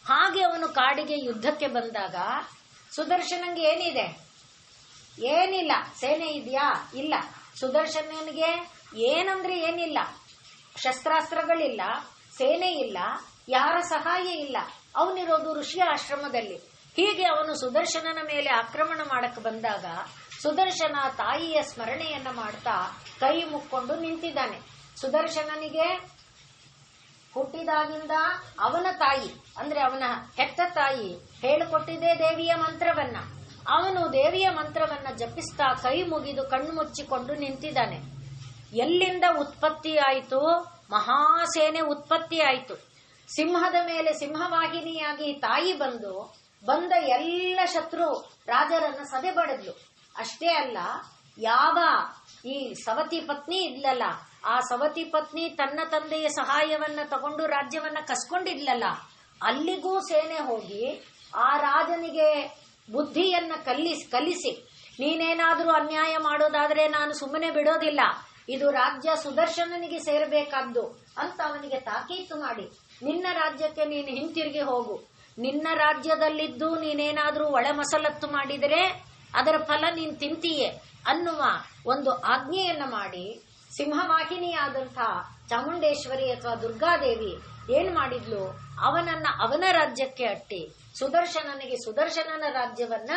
[SPEAKER 2] ಹಾಗೆ ಅವನು ಕಾಡಿಗೆ ಯುದ್ಧಕ್ಕೆ ಬಂದಾಗ ಸುದರ್ಶನಂಗೆ ಏನಿದೆ, ಏನಿಲ್ಲ. ಸೇನೆ ಇದೆಯಾ? ಇಲ್ಲ. ಸುದರ್ಶನನಿಗೆ ಏನಂದ್ರೆ ಏನಿಲ್ಲ, ಶಸ್ತ್ರಾಸ್ತ್ರಗಳಿಲ್ಲ, ಸೇನೆ ಇಲ್ಲ, ಯಾರ ಸಹಾಯ ಇಲ್ಲ. ಅವನಿರೋದು ಋಷಿಯ ಆಶ್ರಮದಲ್ಲಿ. ಹೀಗೆ ಅವನು ಸುದರ್ಶನನ ಮೇಲೆ ಆಕ್ರಮಣ ಮಾಡಕ್ಕೆ ಬಂದಾಗ ಸುದರ್ಶನ ತಾಯಿಯ ಸ್ಮರಣೆಯನ್ನ ಮಾಡ್ತಾ ಕೈ ಮುಕ್ಕೊಂಡು ನಿಂತಿದ್ದಾನೆ. ಸುದರ್ಶನನಿಗೆ ಹುಟ್ಟಿದಾಗಿಂದ ಅವನ ತಾಯಿ ಅಂದ್ರೆ ಅವನ ಹೆತ್ತ ತಾಯಿ ಹೇಳಿಕೊಟ್ಟಿದ್ದೇ ದೇವಿಯ ಮಂತ್ರವನ್ನ. ಅವನು ದೇವಿಯ ಮಂತ್ರವನ್ನ ಜಪಿಸ್ತಾ ಕೈ ಮುಗಿದು ಕಣ್ಣು ಮುಚ್ಚಿಕೊಂಡು ನಿಂತಿದ್ದಾನೆ. ಎಲ್ಲಿಂದ ಉತ್ಪತ್ತಿ ಆಯಿತು? ಮಹಾಸೇನೆ ಉತ್ಪತ್ತಿ ಆಯಿತು. ಸಿಂಹದ ಮೇಲೆ ಸಿಂಹವಾಹಿನಿಯಾಗಿ ತಾಯಿ ಬಂದ ಎಲ್ಲ ಶತ್ರು ರಾಜರನ್ನ ಸದೆ ಬಡಿದ್ಲು. ಅಷ್ಟೇ ಅಲ್ಲ, ಯಾವ ಈ ಸವತಿ ಪತ್ನಿ ಇದ್ಲಲ್ಲ, ಆ ಸವತಿ ಪತ್ನಿ ತನ್ನ ತಂದೆಯ ಸಹಾಯವನ್ನ ತಗೊಂಡು ರಾಜ್ಯವನ್ನ ಕಸ್ಕೊಂಡಿದ್ಲಲ್ಲ, ಅಲ್ಲಿಗೂ ಸೇನೆ ಹೋಗಿ ಆ ರಾಜನಿಗೆ ಬುದ್ಧಿಯನ್ನ ಕಲಿಸಿ ನೀನೇನಾದ್ರೂ ಅನ್ಯಾಯ ಮಾಡೋದಾದ್ರೆ ನಾನು ಸುಮ್ಮನೆ ಬಿಡೋದಿಲ್ಲ, ಇದು ರಾಜ್ಯ ಸುದರ್ಶನನಿಗೆ ಸೇರಬೇಕಾದ್ದು ಅಂತ ಅವನಿಗೆ ತಾಕೀತು ಮಾಡಿ, ನಿನ್ನ ರಾಜ್ಯಕ್ಕೆ ನೀನು ಹಿಂತಿರುಗಿ ಹೋಗು, ನಿನ್ನ ರಾಜ್ಯದಲ್ಲಿದ್ದು ನೀನೇನಾದ್ರೂ ಒಳ ಮಸಲತ್ತು ಮಾಡಿದರೆ ಅದರ ಫಲ ನೀನ್ ತಿಂತೀಯೇ ಅನ್ನುವ ಒಂದು ಆಜ್ಞೆಯನ್ನ ಮಾಡಿ, ಸಿಂಹವಾಹಿನಿಯಾದಂಥ ಚಾಮುಂಡೇಶ್ವರಿ ಅಥವಾ ದುರ್ಗಾದೇವಿ ಏನ್ ಮಾಡಿದ್ಲು, ಅವನ ರಾಜ್ಯಕ್ಕೆ ಅಟ್ಟಿ ಸುದರ್ಶನನಿಗೆ ಸುದರ್ಶನನ ರಾಜ್ಯವನ್ನ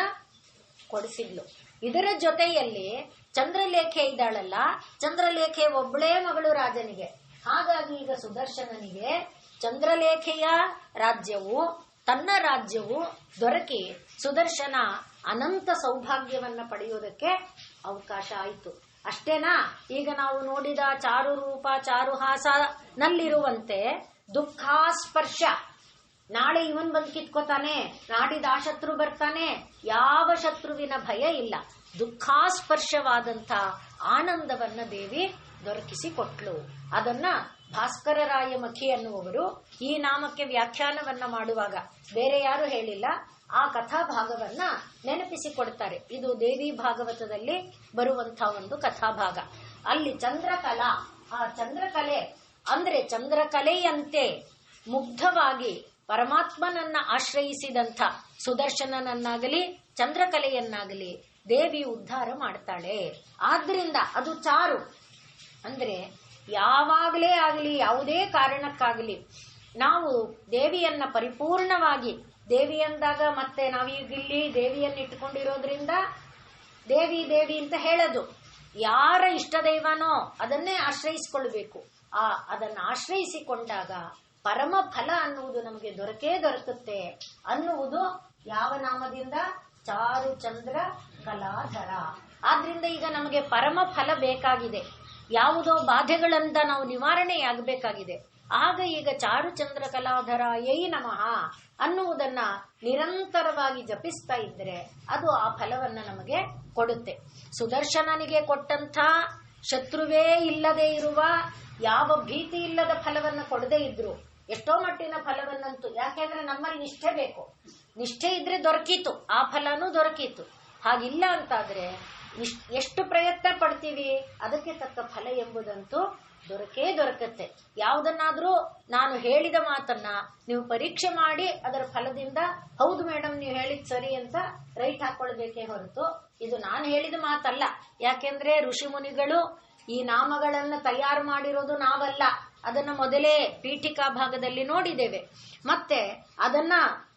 [SPEAKER 2] ಕೊಡಿಸಿದ್ಲು. ಇದರ ಜೊತೆಯಲ್ಲಿ ಚಂದ್ರಲೇಖೆ ಇದ್ದಾಳಲ್ಲ, ಚಂದ್ರಲೇಖೆ ಒಬ್ಬಳೇ ಮಗಳು ರಾಜನಿಗೆ. ಹಾಗಾಗಿ ಈಗ ಸುದರ್ಶನನಿಗೆ ಚಂದ್ರಲೇಖೆಯ ರಾಜ್ಯವು ತನ್ನ ರಾಜ್ಯವು ದೊರಕಿ ಸುದರ್ಶನ ಅನಂತ ಸೌಭಾಗ್ಯವನ್ನ ಪಡೆಯುವುದಕ್ಕೆ ಅವಕಾಶ ಆಯಿತು. ಅಷ್ಟೇನಾ? ಈಗ ನಾವು ನೋಡಿದ ಚಾರು ರೂಪ ಚಾರುಹಾಸನಲ್ಲಿರುವಂತೆ ದುಃಖಾಸ್ಪರ್ಶ, ನಾಳೆ ಇವನ್ ಬಂದು ಕಿತ್ಕೋತಾನೆ, ನಾಡಿದ ಆ ಶತ್ರು ಬರ್ತಾನೆ, ಯಾವ ಶತ್ರುವಿನ ಭಯ ಇಲ್ಲ. ದುಃಖಾಸ್ಪರ್ಶವಾದಂಥ ಆನಂದವನ್ನ ದೇವಿ ದೊರಕಿಸಿಕೊಟ್ಲು. ಅದನ್ನ ಭಾಸ್ಕರರಾಯ ಮಖಿ ಅನ್ನುವವರು ಈ ನಾಮಕ್ಕೆ ವ್ಯಾಖ್ಯಾನವನ್ನ ಮಾಡುವಾಗ ಬೇರೆ ಯಾರು ಹೇಳಿಲ್ಲ, ಆ ಕಥಾಭಾಗವನ್ನ ನೆನಪಿಸಿಕೊಡ್ತಾರೆ. ಇದು ದೇವಿ ಭಾಗವತದಲ್ಲಿ ಬರುವಂತಹ ಒಂದು ಕಥಾಭಾಗ. ಅಲ್ಲಿ ಚಂದ್ರಕಲಾ, ಆ ಚಂದ್ರಕಲೆ ಅಂದ್ರೆ ಚಂದ್ರಕಲೆಯಂತೆ ಮುಗ್ಧವಾಗಿ ಪರಮಾತ್ಮನನ್ನ ಆಶ್ರಯಿಸಿದಂಥ ಸುದರ್ಶನನನ್ನಾಗಲಿ ಚಂದ್ರಕಲೆಯನ್ನಾಗಲಿ ದೇವಿ ಉದ್ಧಾರ ಮಾಡ್ತಾಳೆ. ಆದ್ರಿಂದ ಅದು ಚಾರು ಅಂದ್ರೆ ಯಾವಾಗಲೇ ಆಗಲಿ, ಯಾವುದೇ ಕಾರಣಕ್ಕಾಗಲಿ ನಾವು ದೇವಿಯನ್ನ ಪರಿಪೂರ್ಣವಾಗಿ, ದೇವಿ ಅಂದಾಗ ಮತ್ತೆ ನಾವೀಗಿಲ್ಲಿ ದೇವಿಯನ್ನು ಇಟ್ಟುಕೊಂಡಿರೋದ್ರಿಂದ ದೇವಿ ದೇವಿ ಅಂತ ಹೇಳೋದು, ಯಾರ ಇಷ್ಟ ದೈವನೋ ಅದನ್ನೇ ಆಶ್ರಯಿಸಿಕೊಳ್ಬೇಕು. ಅದನ್ನ ಆಶ್ರಯಿಸಿಕೊಂಡಾಗ ಪರಮ ಫಲ ಅನ್ನುವುದು ನಮಗೆ ದೊರಕುತ್ತೆ ಅನ್ನುವುದು ಯಾವ ನಾಮದಿಂದ? ಚಾರು ಚಂದ್ರ ಕಲಾಧರ. ಆದ್ರಿಂದ ಈಗ ನಮಗೆ ಪರಮ ಫಲ ಬೇಕಾಗಿದೆ, ಯಾವುದೋ ಬಾಧೆಗಳಿಂದ ನಾವು ನಿವಾರಣೆಯಾಗಬೇಕಾಗಿದೆ. ಆಗ ಈಗ ಚಾರು ಚಂದ್ರ ಕಲಾಧರ ಯೈ ನಮಃ ಅನ್ನುವುದನ್ನ ನಿರಂತರವಾಗಿ ಜಪಿಸ್ತಾ ಇದ್ರೆ ಅದು ಆ ಫಲವನ್ನ ನಮಗೆ ಕೊಡುತ್ತೆ. ಸುದರ್ಶನನಿಗೆ ಕೊಟ್ಟಂಥ ಶತ್ರುವೇ ಇಲ್ಲದೆ ಇರುವ, ಯಾವ ಭೀತಿ ಇಲ್ಲದ ಫಲವನ್ನ ಕೊಡದೇ ಇದ್ರು ಎಷ್ಟೋ ಮಟ್ಟಿನ ಫಲವನ್ನಂತೂ, ಯಾಕೆಂದ್ರೆ ನಮ್ಮಲ್ಲಿ ನಿಷ್ಠೆ ಬೇಕು, ನಿಷ್ಠೆ ಇದ್ರೆ ದೊರಕೀತು, ಆ ಫಲನೂ ದೊರಕೀತು. ಹಾಗಿಲ್ಲ ಅಂತಾದ್ರೆ ಎಷ್ಟು ಪ್ರಯತ್ನ ಪಡ್ತೀವಿ ಅದಕ್ಕೆ ತಕ್ಕ ಫಲ ಎಂಬುದಂತೂ ದೊರಕುತ್ತೆ. ಯಾವುದನ್ನಾದ್ರೂ ನಾನು ಹೇಳಿದ ಮಾತನ್ನ ನೀವು ಪರೀಕ್ಷೆ ಮಾಡಿ ಅದರ ಫಲದಿಂದ ಹೌದು ಮೇಡಮ್ ನೀವು ಹೇಳಿದ್ ಸರಿ ಅಂತ ರೈಟ್ ಹಾಕೊಳ್ಬೇಕೇ ಹೊರತು ಇದು ನಾನು ಹೇಳಿದ ಮಾತಲ್ಲ. ಯಾಕೆಂದ್ರೆ ಋಷಿ ಮುನಿಗಳು ಈ ನಾಮಗಳನ್ನ ತಯಾರು ಮಾಡಿರೋದು ನಾವಲ್ಲ, ಅದನ್ನ ಮೊದಲೇ ಪೀಠಿಕಾ ಭಾಗದಲ್ಲಿ ನೋಡಿದ್ದೇವೆ. ಮತ್ತೆ ಅದನ್ನ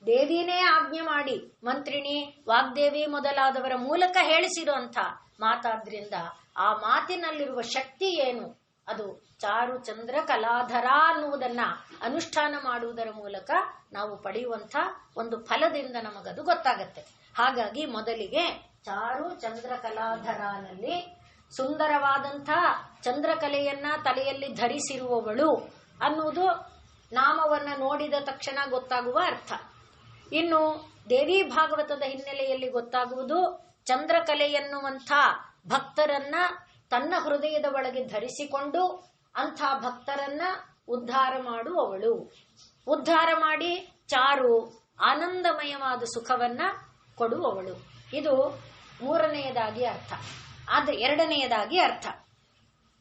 [SPEAKER 2] ದೇವಿನೇ ಆಜ್ಞೆ ಮಾಡಿ ಮಂತ್ರಿಣಿ ವಾಗ್ದೇವಿ ಮೊದಲಾದವರ ಮೂಲಕ ಹೇಳಿಸಿರುವಂತ ಮಾತಾದ್ರಿಂದ ಆ ಮಾತಿನಲ್ಲಿರುವ ಶಕ್ತಿ ಏನು, ಅದು ಚಾರು ಚಂದ್ರ ಕಲಾಧರ ಅನ್ನುವುದನ್ನ ಅನುಷ್ಠಾನ ಮಾಡುವುದರ ಮೂಲಕ ನಾವು ಪಡೆಯುವಂತ ಒಂದು ಫಲದಿಂದ ನಮಗದು ಗೊತ್ತಾಗತ್ತೆ. ಹಾಗಾಗಿ ಮೊದಲಿಗೆ ಚಾರು ಚಂದ್ರ ಕಲಾಧರನಲ್ಲಿ ಸುಂದರವಾದಂಥ ಚಂದ್ರಕಲೆಯನ್ನ ತಲೆಯಲ್ಲಿ ಧರಿಸಿರುವವಳು ಅನ್ನುವುದು ನಾಮವನ್ನ ನೋಡಿದ ತಕ್ಷಣ ಗೊತ್ತಾಗುವ ಅರ್ಥ. ಇನ್ನು ದೇವಿ ಭಾಗವತದ ಹಿನ್ನೆಲೆಯಲ್ಲಿ ಗೊತ್ತಾಗುವುದು ಚಂದ್ರಕಲೆ ಎನ್ನುವಂಥ ಭಕ್ತರನ್ನ ತನ್ನ ಹೃದಯದ ಒಳಗೆ ಧರಿಸಿಕೊಂಡು ಅಂಥ ಭಕ್ತರನ್ನ ಉದ್ಧಾರ ಮಾಡುವವಳು, ಉದ್ಧಾರ ಮಾಡಿ ಚಾರು ಆನಂದಮಯವಾದ ಸುಖವನ್ನ ಕೊಡುವವಳು. ಇದು ಮೂರನೆಯದಾಗಿ ಅರ್ಥ. ಆದ್ರೆ ಎರಡನೆಯದಾಗಿ ಅರ್ಥ.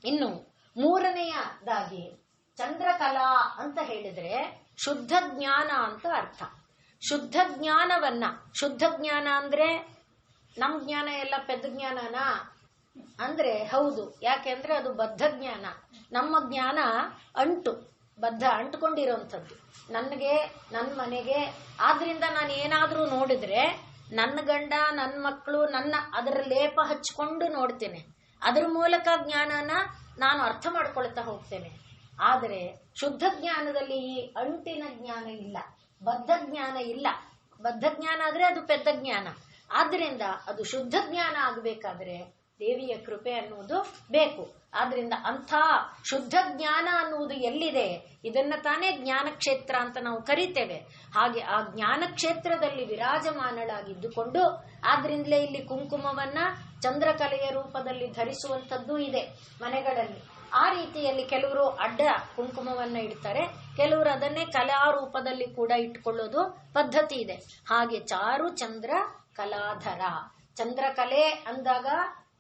[SPEAKER 2] ಇನ್ನು ಮೂರನೆಯದಾಗಿ ಚಂದ್ರಕಲಾ ಅಂತ ಹೇಳಿದ್ರೆ ಶುದ್ಧ ಜ್ಞಾನ ಅಂತ ಅರ್ಥ. ಶುದ್ಧ ಜ್ಞಾನವನ್ನ, ಶುದ್ಧ ಜ್ಞಾನ ಅಂದ್ರೆ ನಮ್ ಜ್ಞಾನ ಎಲ್ಲ ಪೆದ್ದ ಜ್ಞಾನನಾ ಅಂದ್ರೆ ಹೌದು, ಯಾಕೆಂದ್ರೆ ಅದು ಬದ್ಧ ಜ್ಞಾನ. ನಮ್ಮ ಜ್ಞಾನ ಅಂಟು, ಅಂಟ್ಕೊಂಡಿರೋಂಥದ್ದು ನನಗೆ, ನನ್ನ ಮನೆಗೆ. ಆದ್ರಿಂದ ನಾನು ಏನಾದರೂ ನೋಡಿದ್ರೆ ನನ್ನ ಗಂಡ, ನನ್ನ ಮಕ್ಕಳು, ಅದರ ಲೇಪ ಹಚ್ಕೊಂಡು ನೋಡ್ತೇನೆ. ಅದರ ಮೂಲಕ ಜ್ಞಾನನ ನಾನು ಅರ್ಥ ಮಾಡ್ಕೊಳ್ತಾ ಹೋಗ್ತೇನೆ. ಆದರೆ ಶುದ್ಧ ಜ್ಞಾನದಲ್ಲಿ ಈ ಅಂಟಿನ ಜ್ಞಾನ ಇಲ್ಲ, ಬದ್ಧ ಜ್ಞಾನ ಇಲ್ಲ. ಬದ್ಧ ಜ್ಞಾನ ಆದ್ರೆ ಅದು ಪೆದ್ದ ಜ್ಞಾನ. ಆದ್ರಿಂದ ಅದು ಶುದ್ಧ ಜ್ಞಾನ ಆಗಬೇಕಾದ್ರೆ ದೇವಿಯ ಕೃಪೆ ಅನ್ನುವುದು ಬೇಕು. ಆದ್ರಿಂದ ಅಂಥ ಶುದ್ಧ ಜ್ಞಾನ ಅನ್ನುವುದು ಎಲ್ಲಿದೆ, ಇದನ್ನ ತಾನೇ ಜ್ಞಾನ ಕ್ಷೇತ್ರ ಅಂತ ನಾವು ಕರಿತೇವೆ. ಹಾಗೆ ಆ ಜ್ಞಾನ ಕ್ಷೇತ್ರದಲ್ಲಿ ವಿರಾಜಮಾನಳಾಗಿದ್ದುಕೊಂಡು, ಆದ್ರಿಂದಲೇ ಇಲ್ಲಿ ಕುಂಕುಮವನ್ನ ಚಂದ್ರಕಲೆಯ ರೂಪದಲ್ಲಿ ಧರಿಸುವಂಥದ್ದು ಇದೆ ಮನೆಗಳಲ್ಲಿ. ಆ ರೀತಿಯಲ್ಲಿ ಕೆಲವರು ಅಡ್ಡ ಕುಂಕುಮವನ್ನ ಇಡ್ತಾರೆ, ಕೆಲವರು ಅದನ್ನೇ ಕಲಾರೂಪದಲ್ಲಿ ಕೂಡ ಇಟ್ಕೊಳ್ಳೋದು ಪದ್ಧತಿ ಇದೆ. ಹಾಗೆ ಚಾರು ಚಂದ್ರ ಕಲಾಧರ, ಚಂದ್ರಕಲೆ ಅಂದಾಗ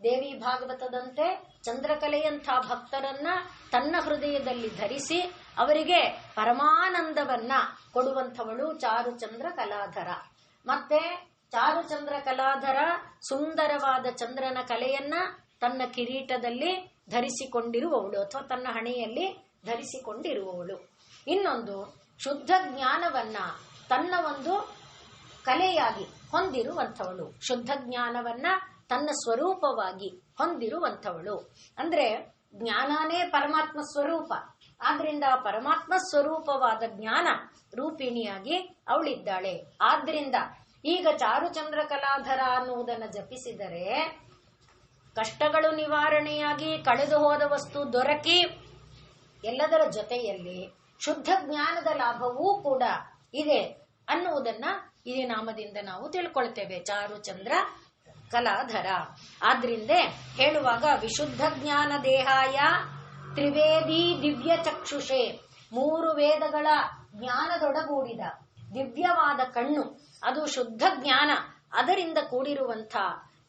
[SPEAKER 2] ದೇವಿ ಭಾಗವತದಂತೆ ಚಂದ್ರಕಲೆಯಂಥ ಭಕ್ತರನ್ನ ತನ್ನ ಹೃದಯದಲ್ಲಿ ಧರಿಸಿ ಅವರಿಗೆ ಪರಮಾನಂದವನ್ನ ಕೊಡುವಂಥವಳು ಚಾರುಚಂದ್ರ ಕಲಾಧರ. ಮತ್ತೆ ಚಾರುಚಂದ್ರ ಕಲಾಧರ ಸುಂದರವಾದ ಚಂದ್ರನ ಕಲೆಯನ್ನ ತನ್ನ ಕಿರೀಟದಲ್ಲಿ ಧರಿಸಿಕೊಂಡಿರುವವಳು ಅಥವಾ ತನ್ನ ಹಣೆಯಲ್ಲಿ ಧರಿಸಿಕೊಂಡಿರುವವಳು. ಇನ್ನೊಂದು ಶುದ್ಧ ಜ್ಞಾನವನ್ನ ತನ್ನ ಒಂದು ಕಲೆಯಾಗಿ ಹೊಂದಿರುವಂಥವಳು, ಶುದ್ಧ ಜ್ಞಾನವನ್ನ ತನ್ನ ಸ್ವರೂಪವಾಗಿ ಹೊಂದಿರುವಂಥವಳು. ಅಂದ್ರೆ ಜ್ಞಾನನೇ ಪರಮಾತ್ಮ ಸ್ವರೂಪ. ಆದ್ರಿಂದ ಪರಮಾತ್ಮ ಸ್ವರೂಪವಾದ ಜ್ಞಾನ ರೂಪಿಣಿಯಾಗಿ ಅವಳಿದ್ದಾಳೆ. ಆದ್ರಿಂದ ಈಗ ಚಾರುಚಂದ್ರ ಕಲಾಧರ ಅನ್ನುವುದನ್ನು ಜಪಿಸಿದರೆ ಕಷ್ಟಗಳು ನಿವಾರಣೆಯಾಗಿ ಕಳೆದು ಹೋದ ವಸ್ತು ದೊರಕಿ ಎಲ್ಲದರ ಜೊತೆಯಲ್ಲಿ ಶುದ್ಧ ಜ್ಞಾನದ ಲಾಭವೂ ಕೂಡ ಇದೆ ಅನ್ನುವುದನ್ನ ಈ ನಾಮದಿಂದ ನಾವು ತಿಳ್ಕೊಳ್ತೇವೆ. ಚಾರುಚಂದ್ರ ಕಲಾಧರ. ಆದ್ರಿಂದ ಹೇಳುವಾಗ ವಿಶುದ್ಧ ಜ್ಞಾನ ದೇಹಾಯ ತ್ರಿವೇದಿ ದಿವ್ಯ ಚಕ್ಷುಷೆ, 3 ವೇದಗಳ ಜ್ಞಾನದೊಡಗೂಡಿದ ದಿವ್ಯವಾದ ಕಣ್ಣು, ಅದು ಶುದ್ಧ ಜ್ಞಾನ, ಅದರಿಂದ ಕೂಡಿರುವಂಥ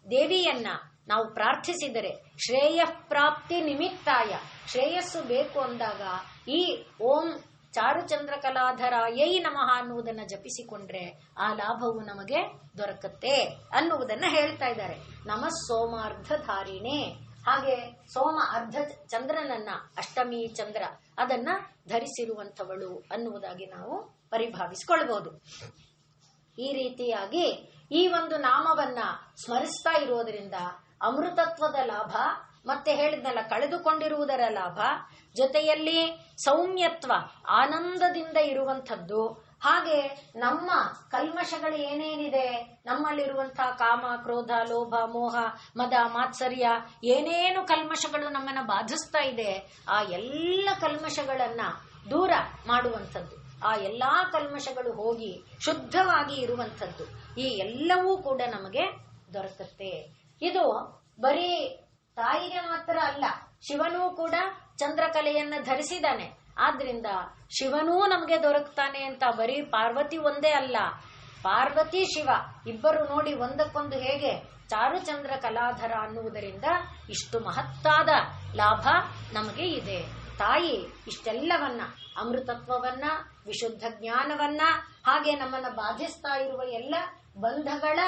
[SPEAKER 2] ದೇವಿಯನ್ನ ನಾವು ಪ್ರಾರ್ಥಿಸಿದರೆ ಶ್ರೇಯ ಪ್ರಾಪ್ತಿ ನಿಮಿತ್ತಾಯ, ಶ್ರೇಯಸ್ಸು ಬೇಕು ಅಂದಾಗ ಈ ಓಂ ಚಾರುಚಂದ್ರ ಕಲಾಧರಾಯೈ ನಮಃ ಅನ್ನುವುದನ್ನು ಜಪಿಸಿಕೊಂಡ್ರೆ ಆ ಲಾಭವು ನಮಗೆ ದೊರಕುತ್ತೆ ಅನ್ನುವುದನ್ನ ಹೇಳ್ತಾ ಇದ್ದಾರೆ. ನಮಃ ಸೋಮಾರ್ಧಧಾರಿಣೆ. ಹಾಗೆ ಸೋಮ ಅರ್ಧ ಚಂದ್ರನನ್ನ, ಅಷ್ಟಮಿ ಚಂದ್ರ ಅದನ್ನ ಧರಿಸಿರುವಂಥವಳು ಅನ್ನುವುದಾಗಿ ನಾವು ಪರಿಭಾವಿಸಿಕೊಳ್ಬಹುದು. ಈ ರೀತಿಯಾಗಿ ಈ ಒಂದು ನಾಮವನ್ನ ಸ್ಮರಿಸ್ತಾ ಇರೋದ್ರಿಂದ ಅಮೃತತ್ವದ ಲಾಭ, ಮತ್ತೆ ಹೇಳಿದ್ನಲ್ಲ ಕಳೆದುಕೊಂಡಿರುವುದರ ಲಾಭ, ಜೊತೆಯಲ್ಲಿ ಸೌಮ್ಯತ್ವ ಆನಂದದಿಂದ ಇರುವಂಥದ್ದು. ಹಾಗೆ ನಮ್ಮ ಕಲ್ಮಶಗಳು ಏನೇನಿದೆ, ನಮ್ಮಲ್ಲಿರುವಂತಹ ಕಾಮ, ಕ್ರೋಧ, ಲೋಭ, ಮೋಹ, ಮದ, ಮಾತ್ಸರ್ಯ, ಏನೇನು ಕಲ್ಮಶಗಳು ನಮ್ಮನ್ನ ಬಾಧಿಸ್ತಾ ಇದೆ, ಆ ಎಲ್ಲ ಕಲ್ಮಶಗಳನ್ನ ದೂರ ಮಾಡುವಂಥದ್ದು, ಆ ಎಲ್ಲಾ ಕಲ್ಮಶಗಳು ಹೋಗಿ ಶುದ್ಧವಾಗಿ ಇರುವಂಥದ್ದು, ಈ ಎಲ್ಲವೂ ಕೂಡ ನಮಗೆ ದೊರಕುತ್ತೆ. ಇದು ಬರೀ ತಾಯಿಗೆ ಮಾತ್ರ ಅಲ್ಲ, ಶಿವನೂ ಕೂಡ ಚಂದ್ರಕಲೆಯನ್ನ ಧರಿಸಿದಾನೆ. ಆದ್ರಿಂದ ಶಿವನೂ ನಮಗೆ ದೊರಕ್ತಾನೆ ಅಂತ ಬರೀ ಪಾರ್ವತಿ ಒಂದೇ ಅಲ್ಲ, ಪಾರ್ವತಿ ಶಿವ ಇಬ್ಬರು ನೋಡಿ ಒಂದಕ್ಕೊಂದು ಹೇಗೆ ಚಾರುಚಂದ್ರ ಕಲಾಧರ ಅನ್ನುವುದರಿಂದ ಇಷ್ಟು ಮಹತ್ತಾದ ಲಾಭ ನಮಗೆ ಇದೆ. ತಾಯಿ ಇಷ್ಟೆಲ್ಲವನ್ನ, ಅಮೃತತ್ವವನ್ನ, ವಿಶುದ್ಧ ಜ್ಞಾನವನ್ನ, ಹಾಗೆ ನಮ್ಮನ್ನ ಬಾಧಿಸ್ತಾ ಇರುವ ಎಲ್ಲ ಬಂಧಗಳ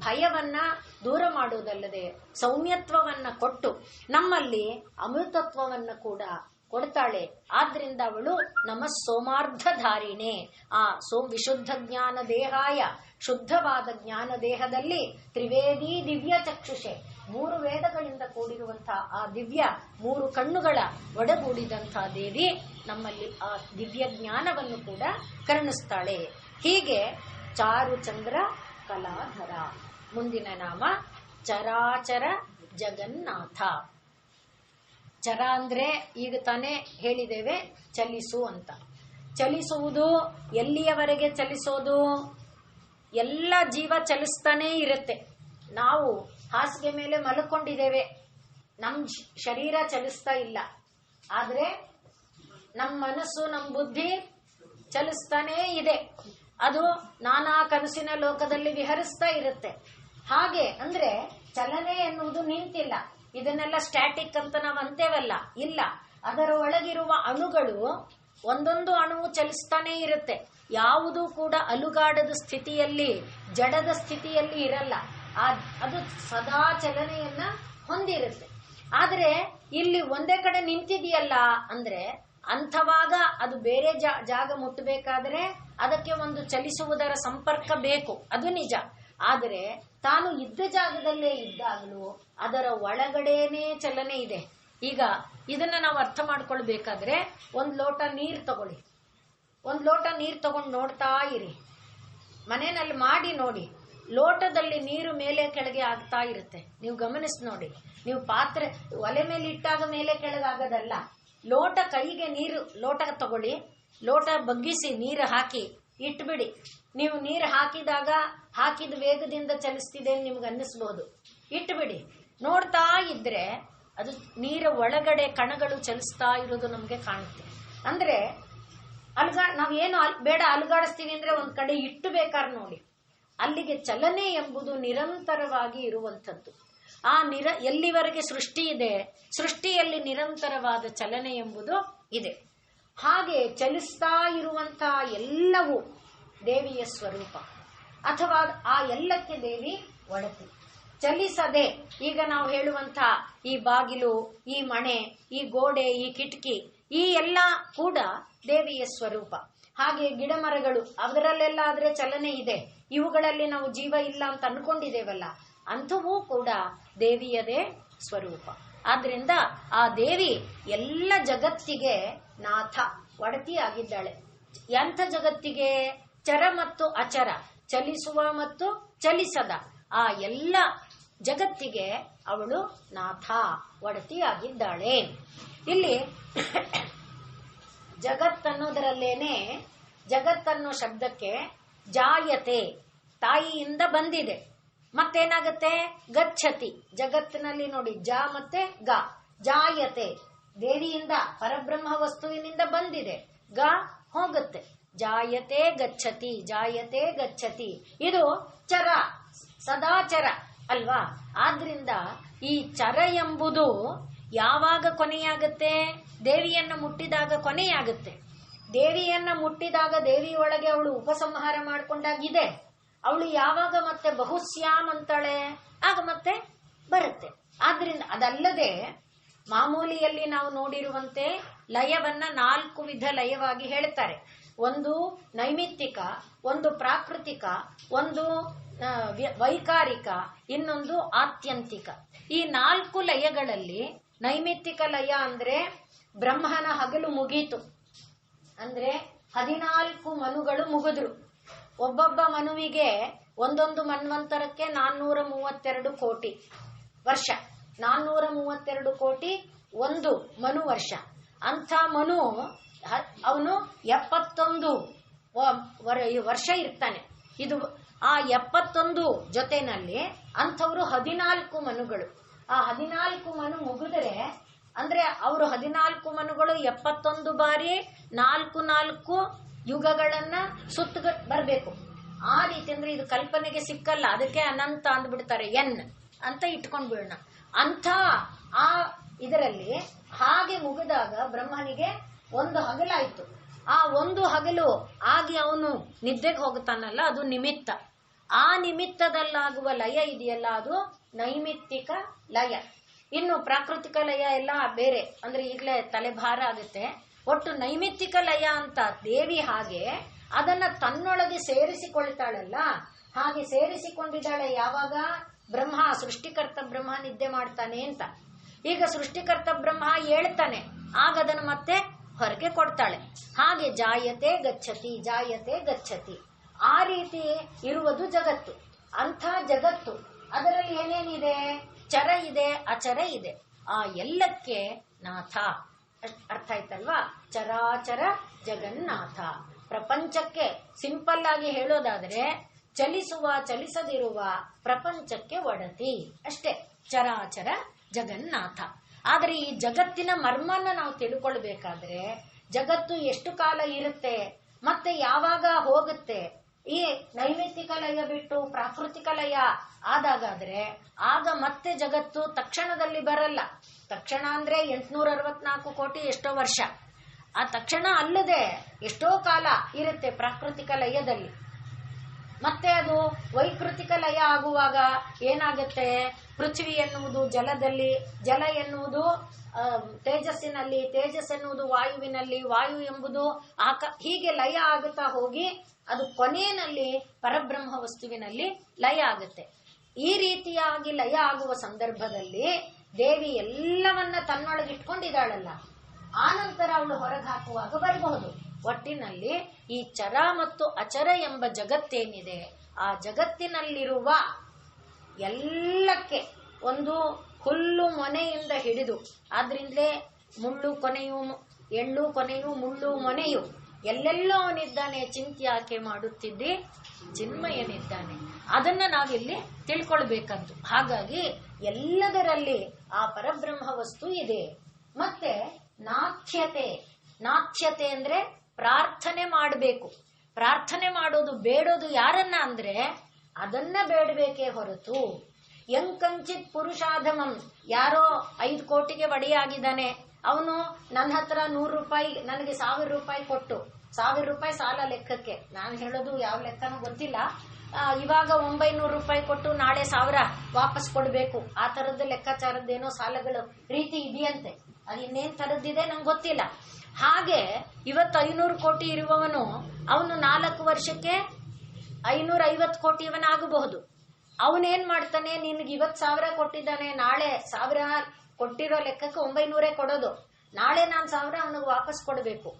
[SPEAKER 2] ಭಯವನ್ನ ದೂರ ಮಾಡುವುದಲ್ಲದೆ ಸೌಮ್ಯತ್ವವನ್ನ ಕೊಟ್ಟು ನಮ್ಮಲ್ಲಿ ಅಮೃತತ್ವವನ್ನ ಕೂಡ ಕೊಡ್ತಾಳೆ. ಆದ್ರಿಂದ ಅವಳು ನಮಃ ಸೋಮಾರ್ಧಧಾರಿಣೆ. ಆ ವಿಶುದ್ಧ ಜ್ಞಾನ ದೇಹಾಯ, ಶುದ್ಧವಾದ ಜ್ಞಾನ ದೇಹದಲ್ಲಿ ತ್ರಿವೇದಿ ದಿವ್ಯ ಚಕ್ಷುಷೆ, 3 ವೇದಗಳಿಂದ ಕೂಡಿರುವಂತಹ ಆ ದಿವ್ಯ 3 ಕಣ್ಣುಗಳ ಒಡಗೂಡಿದಂತಹ ದೇವಿ ನಮ್ಮಲ್ಲಿ ಆ ದಿವ್ಯ ಜ್ಞಾನವನ್ನು ಕೂಡ ಕರುಣಿಸ್ತಾಳೆ. ಹೀಗೆ ಚಾರುಚಂದ್ರ ಕಲಾಧರ. ಮುಂದಿನ ನಾಮ ಚರಾಚರ ಜಗನ್ನಾಥ. ಚರ ಅಂದ್ರೆ ಈಗ ತಾನೇ ಹೇಳಿದ್ದೇವೆ ಚಲಿಸು ಅಂತ. ಚಲಿಸುವುದು ಎಲ್ಲಿಯವರೆಗೆ ಚಲಿಸೋದು? ಎಲ್ಲ ಜೀವ ಚಲಿಸ್ತಾನೇ ಇರುತ್ತೆ. ನಾವು ಹಾಸಿಗೆ ಮೇಲೆ ಮಲ್ಕೊಂಡಿದ್ದೇವೆ, ನಮ್ಮ ಶರೀರ ಚಲಿಸ್ತಾ ಇಲ್ಲ, ಆದ್ರೆ ನಮ್ಮ ಮನಸ್ಸು, ನಮ್ಮ ಬುದ್ಧಿ ಚಲಿಸ್ತಾನೇ ಇದೆ. ಅದು ನಾನಾ ಕನಸಿನ ಲೋಕದಲ್ಲಿ ವಿಹರಿಸ್ತಾ ಇರುತ್ತೆ. ಹಾಗೆ ಅಂದ್ರೆ ಚಲನೆ ಎನ್ನುವುದು ನಿಂತಿಲ್ಲ. ಇದನ್ನೆಲ್ಲ ಸ್ಟ್ಯಾಟಿಕ್ ಅಂತ ನಾವು ಅಂತೇವಲ್ಲ, ಇಲ್ಲ. ಅದರ ಒಳಗಿರುವ ಅಣುಗಳು, ಒಂದೊಂದು ಅಣುವು ಚಲಿಸ್ತಾನೇ ಇರುತ್ತೆ. ಯಾವುದೂ ಕೂಡ ಅಲುಗಾಡದ ಸ್ಥಿತಿಯಲ್ಲಿ, ಜಡದ ಸ್ಥಿತಿಯಲ್ಲಿ ಇರಲ್ಲ. ಅದು ಸದಾ ಚಲನೆಯನ್ನ ಹೊಂದಿರುತ್ತೆ. ಆದ್ರೆ ಇಲ್ಲಿ ಒಂದೇ ಕಡೆ ನಿಂತಿದೆಯಲ್ಲ ಅಂದ್ರೆ ಅಂಥವಾಗ ಅದು ಬೇರೆ ಜಾಗ ಮುಟ್ಟಬೇಕಾದ್ರೆ ಅದಕ್ಕೆ ಒಂದು ಚಲಿಸುವುದರ ಸಂಪರ್ಕ ಬೇಕು, ಅದು ನಿಜ. ಆದರೆ ತಾನು ಇದ್ದ ಜಾಗದಲ್ಲೇ ಇದ್ದಾಗಲೂ ಅದರ ಒಳಗಡೆನೇ ಚಲನೆ ಇದೆ. ಈಗ ಇದನ್ನ ನಾವು ಅರ್ಥ ಮಾಡ್ಕೊಳ್ಬೇಕಾದ್ರೆ ಒಂದು ಲೋಟ ನೀರು ತಗೊಳ್ಳಿ. ಒಂದು ಲೋಟ ನೀರು ತಗೊಂಡು ನೋಡ್ತಾ ಇರಿ, ಮನೆಯಲ್ಲಿ ಮಾಡಿ ನೋಡಿ. ಲೋಟದಲ್ಲಿ ನೀರು ಮೇಲೆ ಕೆಳಗೆ ಆಗ್ತಾ ಇರುತ್ತೆ, ನೀವು ಗಮನಿಸಿ ನೋಡಿ. ನೀವು ಪಾತ್ರೆ ಒಲೆ ಮೇಲೆ ಇಟ್ಟಾಗ ಮೇಲೆ ಕೆಳಗೆ ಆಗೋದಲ್ಲ. ಲೋಟ ಕೈಗೆ ನೀರು, ಲೋಟ ತಗೊಳ್ಳಿ, ಲೋಟ ಬಗ್ಗಿಸಿ ನೀರು ಹಾಕಿ ಇಟ್ಬಿಡಿ. ನೀವು ನೀರು ಹಾಕಿದಾಗ ಹಾಕಿದ ವೇಗದಿಂದ ಚಲಿಸ್ತಿದೆ ನಿಮ್ಗೆ ಅನ್ನಿಸ್ಬೋದು. ಇಟ್ಬಿಡಿ, ನೋಡ್ತಾ ಇದ್ರೆ ಅದು ನೀರ ಒಳಗಡೆ ಕಣಗಳು ಚಲಿಸ್ತಾ ಇರೋದು ನಮ್ಗೆ ಕಾಣುತ್ತೆ. ಅಂದ್ರೆ ನಾವೇನು ಬೇಡ ಅಲುಗಾಡಿಸ್ತೀವಿ ಅಂದ್ರೆ ಒಂದ್ ಕಡೆ ಇಟ್ಟು ಬೇಕಾದ್ರೆ ನೋಡಿ, ಅಲ್ಲಿಗೆ ಚಲನೆ ಎಂಬುದು ನಿರಂತರವಾಗಿ ಇರುವಂಥದ್ದು. ಎಲ್ಲಿವರೆಗೆ ಸೃಷ್ಟಿ ಇದೆ, ಸೃಷ್ಟಿಯಲ್ಲಿ ನಿರಂತರವಾದ ಚಲನೆ ಎಂಬುದು ಇದೆ. ಹಾಗೆ ಚಲಿಸ್ತಾ ಇರುವಂತಹ ಎಲ್ಲವೂ ದೇವಿಯ ಸ್ವರೂಪ, ಅಥವಾ ಆ ಎಲ್ಲಕ್ಕೆ ದೇವಿ ಒಡತಿ. ಚಲಿಸದೆ, ಈಗ ನಾವು ಹೇಳುವಂತ ಈ ಬಾಗಿಲು, ಈ ಮಣೆ, ಈ ಗೋಡೆ, ಈ ಕಿಟಕಿ, ಈ ಎಲ್ಲ ಕೂಡ ದೇವಿಯ ಸ್ವರೂಪ. ಹಾಗೆ ಗಿಡ ಮರಗಳು, ಅದರಲ್ಲೆಲ್ಲ ಆದ್ರೆ ಚಲನೆ ಇದೆ. ಇವುಗಳಲ್ಲಿ ನಾವು ಜೀವ ಇಲ್ಲ ಅಂತ ಅನ್ಕೊಂಡಿದ್ದೇವಲ್ಲ, ಅಂಥವೂ ಕೂಡ ದೇವಿಯದೇ ಸ್ವರೂಪ. ಆದ್ರಿಂದ ಆ ದೇವಿ ಎಲ್ಲ ಜಗತ್ತಿಗೆ ನಾಥ, ಒಡತಿ ಆಗಿದ್ದಾಳೆ. ಎಂಥ ಜಗತ್ತಿಗೆ? ಚರ ಮತ್ತು ಅಚರ, ಚಲಿಸುವ ಮತ್ತು ಚಲಿಸದ ಆ ಎಲ್ಲ ಜಗತ್ತಿಗೆ ಅವಳು ನಾಥ, ಒಡತಿ ಆಗಿದ್ದಾಳೆ. ಇಲ್ಲಿ ಜಗತ್ತನ್ನೋದರಲ್ಲೇನೆ, ಜಗತ್ತನ್ನೋ ಶಬ್ದಕ್ಕೆ ಜಾಯತೆ, ತಾಯಿಯಿಂದ ಬಂದಿದೆ. ಮತ್ತೇನಾಗತ್ತೆ? ಗಚ್ಚತಿ. ಜಗತ್ತಿನಲ್ಲಿ ನೋಡಿ ಜ ಮತ್ತೆ ಗ, ಜಾಯತೆ ದೇವಿಯಿಂದ, ಪರಬ್ರಹ್ಮ ವಸ್ತುವಿನಿಂದ ಬಂದಿದೆ. ಗ ಹೋಗುತ್ತೆ, ಜಾಯತೆ ಗಚ್ಚತಿ, ಜಾಯತೆ ಗಚ್ಚತಿ. ಇದು ಚರ, ಸದಾಚರ ಅಲ್ವಾ? ಆದ್ರಿಂದ ಈ ಚರ ಎಂಬುದು ಯಾವಾಗ ಕೊನೆಯಾಗುತ್ತೆ? ದೇವಿಯನ್ನ ಮುಟ್ಟಿದಾಗ ಕೊನೆಯಾಗುತ್ತೆ. ದೇವಿಯನ್ನ ಮುಟ್ಟಿದಾಗ ದೇವಿಯೊಳಗೆ ಅವಳು ಉಪಸಂಹಾರ ಮಾಡಿಕೊಂಡಾಗಿದೆ. ಅವಳು ಯಾವಾಗ ಮತ್ತೆ ಬಹುಶ್ಯಾಮ್ ಅಂತಾಳೆ, ಆಗ ಮತ್ತೆ ಬರುತ್ತೆ. ಆದ್ರಿಂದ ಅದಲ್ಲದೆ ಮಾಮೂಲಿಯಲ್ಲಿ ನಾವು ನೋಡಿರುವಂತೆ ಲಯವನ್ನ 4 ವಿಧ ಲಯವಾಗಿ ಹೇಳ್ತಾರೆ. ಒಂದು ನೈಮಿತ್ತಿಕ, ಒಂದು ಪ್ರಾಕೃತಿಕ, ಒಂದು ವೈಕಾರಿಕ, ಇನ್ನೊಂದು ಆತ್ಯಂತಿಕ. ಈ 4 ಲಯಗಳಲ್ಲಿ ನೈಮಿತ್ತಿಕ ಲಯ ಅಂದ್ರೆ ಬ್ರಹ್ಮನ ಹಗಲು ಮುಗೀತು ಅಂದ್ರೆ 14 ಮನುಗಳು ಮುಗಿದ್ರು. ಒಬ್ಬೊಬ್ಬ ಮನುವಿಗೆ ಒಂದೊಂದು ಮನ್ವಂತರಕ್ಕೆ 432 ಕೋಟಿ ವರ್ಷ, 432 ಕೋಟಿ ಒಂದು ಮನು ವರ್ಷ. ಅಂಥ ಮನು ಅವನು 71 ವರ್ಷ ಇರ್ತಾನೆ. ಇದು ಆ 71 ಜೊತೆನಲ್ಲಿ ಅಂಥವ್ರು 14 ಮನುಗಳು. ಆ 14 ಮನು ಮುಗಿದ್ರೆ ಅಂದ್ರೆ ಅವರು 14 ಮನುಗಳು 71 ಬಾರಿ 4 ಯುಗಗಳನ್ನ ಸುತ್ತ ಬರ್ಬೇಕು. ಆ ರೀತಿ ಅಂದ್ರೆ ಇದು ಕಲ್ಪನೆಗೆ ಸಿಕ್ಕಲ್ಲ, ಅದಕ್ಕೆ ಅನಂತ ಅಂದ್ಬಿಡ್ತಾರೆ, ಎನ್ ಅಂತ ಇಟ್ಕೊಂಡ್ ಬಿಡೋಣ. ಅಂಥ ಆ ಇದರಲ್ಲಿ ಹಾಗೆ ಮುಗಿದಾಗ ಬ್ರಹ್ಮನಿಗೆ ಒಂದು ಹಗಲಾಯ್ತು. ಆ ಒಂದು ಹಗಲು ಆಗಿ ಅವನು ನಿದ್ದೆಗೆ ಹೋಗುತ್ತಾನಲ್ಲ, ಅದು ನಿಮಿತ್ತ. ಆ ನಿಮಿತ್ತದಲ್ಲಾಗುವ ಲಯ ಇದೆಯಲ್ಲ, ಅದು ನೈಮಿತ್ತಿಕ ಲಯ. ಇನ್ನು ಪ್ರಾಕೃತಿಕ ಲಯ ಎಲ್ಲ ಬೇರೆ, ಅಂದ್ರೆ ಈಗಲೇ ತಲೆಭಾರ ಆಗುತ್ತೆ. ಒಟ್ಟು ನೈಮಿತ್ತಿಕ ಲಯ ಅಂತ ದೇವಿ ಹಾಗೆ ಅದನ್ನ ತನ್ನೊಳಗೆ ಸೇರಿಸಿಕೊಳ್ತಾಳಲ್ಲ, ಹಾಗೆ ಸೇರಿಸಿಕೊಂಡಿದ್ದಾಳೆ. ಯಾವಾಗ? ಬ್ರಹ್ಮ, ಸೃಷ್ಟಿಕರ್ತ ಬ್ರಹ್ಮ ನಿದ್ದೆ ಮಾಡ್ತಾನೆ ಅಂತ. ಈಗ ಸೃಷ್ಟಿಕರ್ತ ಬ್ರಹ್ಮ ಹೇಳ್ತಾನೆ, ಆಗ ಅದನ್ನು ಮತ್ತೆ ಹೊರಗೆ ಕೊಡ್ತಾಳೆ. ಹಾಗೆ ಜಾಯತೆ ಗಚ್ಚತಿ, ಜಾಯತೆ ಗಚ್ಚತಿ. ಆ ರೀತಿ ಇರುವುದು ಜಗತ್ತು. ಅಂಥ ಜಗತ್ತು, ಅದರಲ್ಲಿ ಏನೇನಿದೆ? ಚರ ಇದೆ, ಅಚರ ಇದೆ. ಆ ಎಲ್ಲಕ್ಕೆ ನಾಥ. ಅರ್ಥ ಆಯ್ತಲ್ವಾ? ಚರಾಚರ ಜಗನ್ನಾಥ. ಪ್ರಪಂಚಕ್ಕೆ ಸಿಂಪಲ್ ಆಗಿ ಹೇಳೋದಾದ್ರೆ ಚಲಿಸುವ ಚಲಿಸದಿರುವ ಪ್ರಪಂಚಕ್ಕೆ ಒಡತಿ ಅಷ್ಟೇ, ಚರಾಚರ ಜಗನ್ನಾಥ. ಆದರೆ ಈ ಜಗತ್ತಿನ ಮರ್ಮನ್ನ ನಾವು ತಿಳ್ಕೊಳ್ಬೇಕಾದ್ರೆ ಜಗತ್ತು ಎಷ್ಟು ಕಾಲ ಇರುತ್ತೆ ಮತ್ತೆ ಯಾವಾಗ ಹೋಗುತ್ತೆ, ಈ ನೈಮಿತ್ತಿಕ ಲಯ ಬಿಟ್ಟು ಪ್ರಾಕೃತಿಕ ಲಯ ಆದಾಗಾದ್ರೆ ಆಗ ಮತ್ತೆ ಜಗತ್ತು ತಕ್ಷಣದಲ್ಲಿ ಬರಲ್ಲ. ತಕ್ಷಣ ಅಂದ್ರೆ 864 ಕೋಟಿ ಎಷ್ಟೋ ವರ್ಷ. ಆ ತಕ್ಷಣ ಅಲ್ಲದೆ ಎಷ್ಟೋ ಕಾಲ ಇರುತ್ತೆ ಪ್ರಾಕೃತಿಕ ಲಯದಲ್ಲಿ. ಮತ್ತೆ ಅದು ವೈಕೃತಿಕ ಲಯ ಆಗುವಾಗ ಏನಾಗುತ್ತೆ, ಪೃಥ್ವಿ ಎನ್ನುವುದು ಜಲದಲ್ಲಿ, ಜಲ ಎನ್ನುವುದು ತೇಜಸ್ಸಿನಲ್ಲಿ, ತೇಜಸ್ ಎನ್ನುವುದು ವಾಯುವಿನಲ್ಲಿ, ವಾಯು ಎಂಬುದು ಹೀಗೆ ಲಯ ಆಗುತ್ತಾ ಹೋಗಿ ಅದು ಕೊನೆಯಲ್ಲಿ ಪರಬ್ರಹ್ಮ ವಸ್ತುವಿನಲ್ಲಿ ಲಯ ಆಗುತ್ತೆ. ಈ ರೀತಿಯಾಗಿ ಲಯ ಆಗುವ ಸಂದರ್ಭದಲ್ಲಿ ದೇವಿ ಎಲ್ಲವನ್ನ ತನ್ನೊಳಗಿಟ್ಕೊಂಡಿದ್ದಾಳಲ್ಲ, ಆನಂತರ ಅವಳು ಹೊರಗೆ ಹಾಕುವಾಗ ಬರಬಹುದು. ಒಟ್ಟಿನಲ್ಲಿ ಈ ಚರ ಮತ್ತು ಅಚರ ಎಂಬ ಜಗತ್ತೇನಿದೆ, ಆ ಜಗತ್ತಿನಲ್ಲಿರುವ ಎಲ್ಲಕ್ಕೆ ಒಂದು ಹುಲ್ಲು ಮೊನೆಯಿಂದ ಹಿಡಿದು, ಆದ್ರಿಂದಲೇ ಮುಳ್ಳು ಕೊನೆಯು ಎಳ್ಳು ಕೊನೆಯು ಮುಳ್ಳು ಮೊನೆಯು, ಎಲ್ಲೆಲ್ಲೋ ಅವನಿದ್ದಾನೆ, ಚಿಂತ್ಯಾಕೆ ಮಾಡುತ್ತಿದ್ದಿ ಚಿನ್ಮಯನಿದ್ದಾನೆ. ಅದನ್ನ ನಾವಿಲ್ಲಿ ತಿಳ್ಕೊಳ್ಬೇಕಂತು. ಹಾಗಾಗಿ ಎಲ್ಲದರಲ್ಲಿ ಆ ಪರಬ್ರಹ್ಮ ವಸ್ತು ಇದೆ. ಮತ್ತೆ ನಾಥ್ಯತೆ, ನಾಥ್ಯತೆ ಅಂದ್ರೆ ಪ್ರಾರ್ಥನೆ ಮಾಡಬೇಕು. ಪ್ರಾರ್ಥನೆ ಮಾಡೋದು, ಬೇಡೋದು ಯಾರನ್ನ ಅಂದ್ರೆ ಅದನ್ನ ಬೇಡಬೇಕೇ ಹೊರತು ಯಂಕಂಚಿತ್ ಪುರುಷಾಧಮಂ, ಯಾರೋ 5 ಕೋಟಿಗೆ ಒಡೆಯಾಗಿದ್ದಾನೆ, ಅವನು ನನ್ನ ಹತ್ರ 100 ರೂಪಾಯಿ, ನನಗೆ 1000 ರೂಪಾಯಿ ಕೊಟ್ಟು, 1000 ರೂಪಾಯಿ ಸಾಲ ಲೆಕ್ಕಕ್ಕೆ, ನಾನು ಹೇಳೋದು ಯಾವ ಲೆಕ್ಕನೂ ಗೊತ್ತಿಲ್ಲ, ಇವಾಗ 900 ರೂಪಾಯಿ ಕೊಟ್ಟು ನಾಳೆ 1000 ವಾಪಸ್ ಕೊಡಬೇಕು, ಆ ತರದ್ದು ಲೆಕ್ಕಾಚಾರದ್ದೇನೋ ಸಾಲಗಳ ರೀತಿ ಇದೆಯಂತೆ. ಅದು ಇನ್ನೇನ್ ತರದ್ದಿದೆ ನಂಗೆ ಗೊತ್ತಿಲ್ಲ. ಹಾಗೆ ಇವತ್ತು 500 ಕೋಟಿ ಇರುವವನು ಅವನು 4 ವರ್ಷಕ್ಕೆ 550 ಕೋಟಿಯವನಾಗಬಹುದು. ಅವನೇನ್ ಮಾಡ್ತಾನೆ, ನಿನ್ಗೆ ಇವತ್ತು 1000 ಕೊಟ್ಟಿದ್ದಾನೆ, ನಾಳೆ 1000 ಕೊಟ್ಟಿರೋ ಲೆಕ್ಕಕ್ಕೆ 900 ಕೊಡೋದು, ನಾಳೆ ನಾನು 1000 ಅವನಿಗೆ ವಾಪಸ್ ಕೊಡಬೇಕು.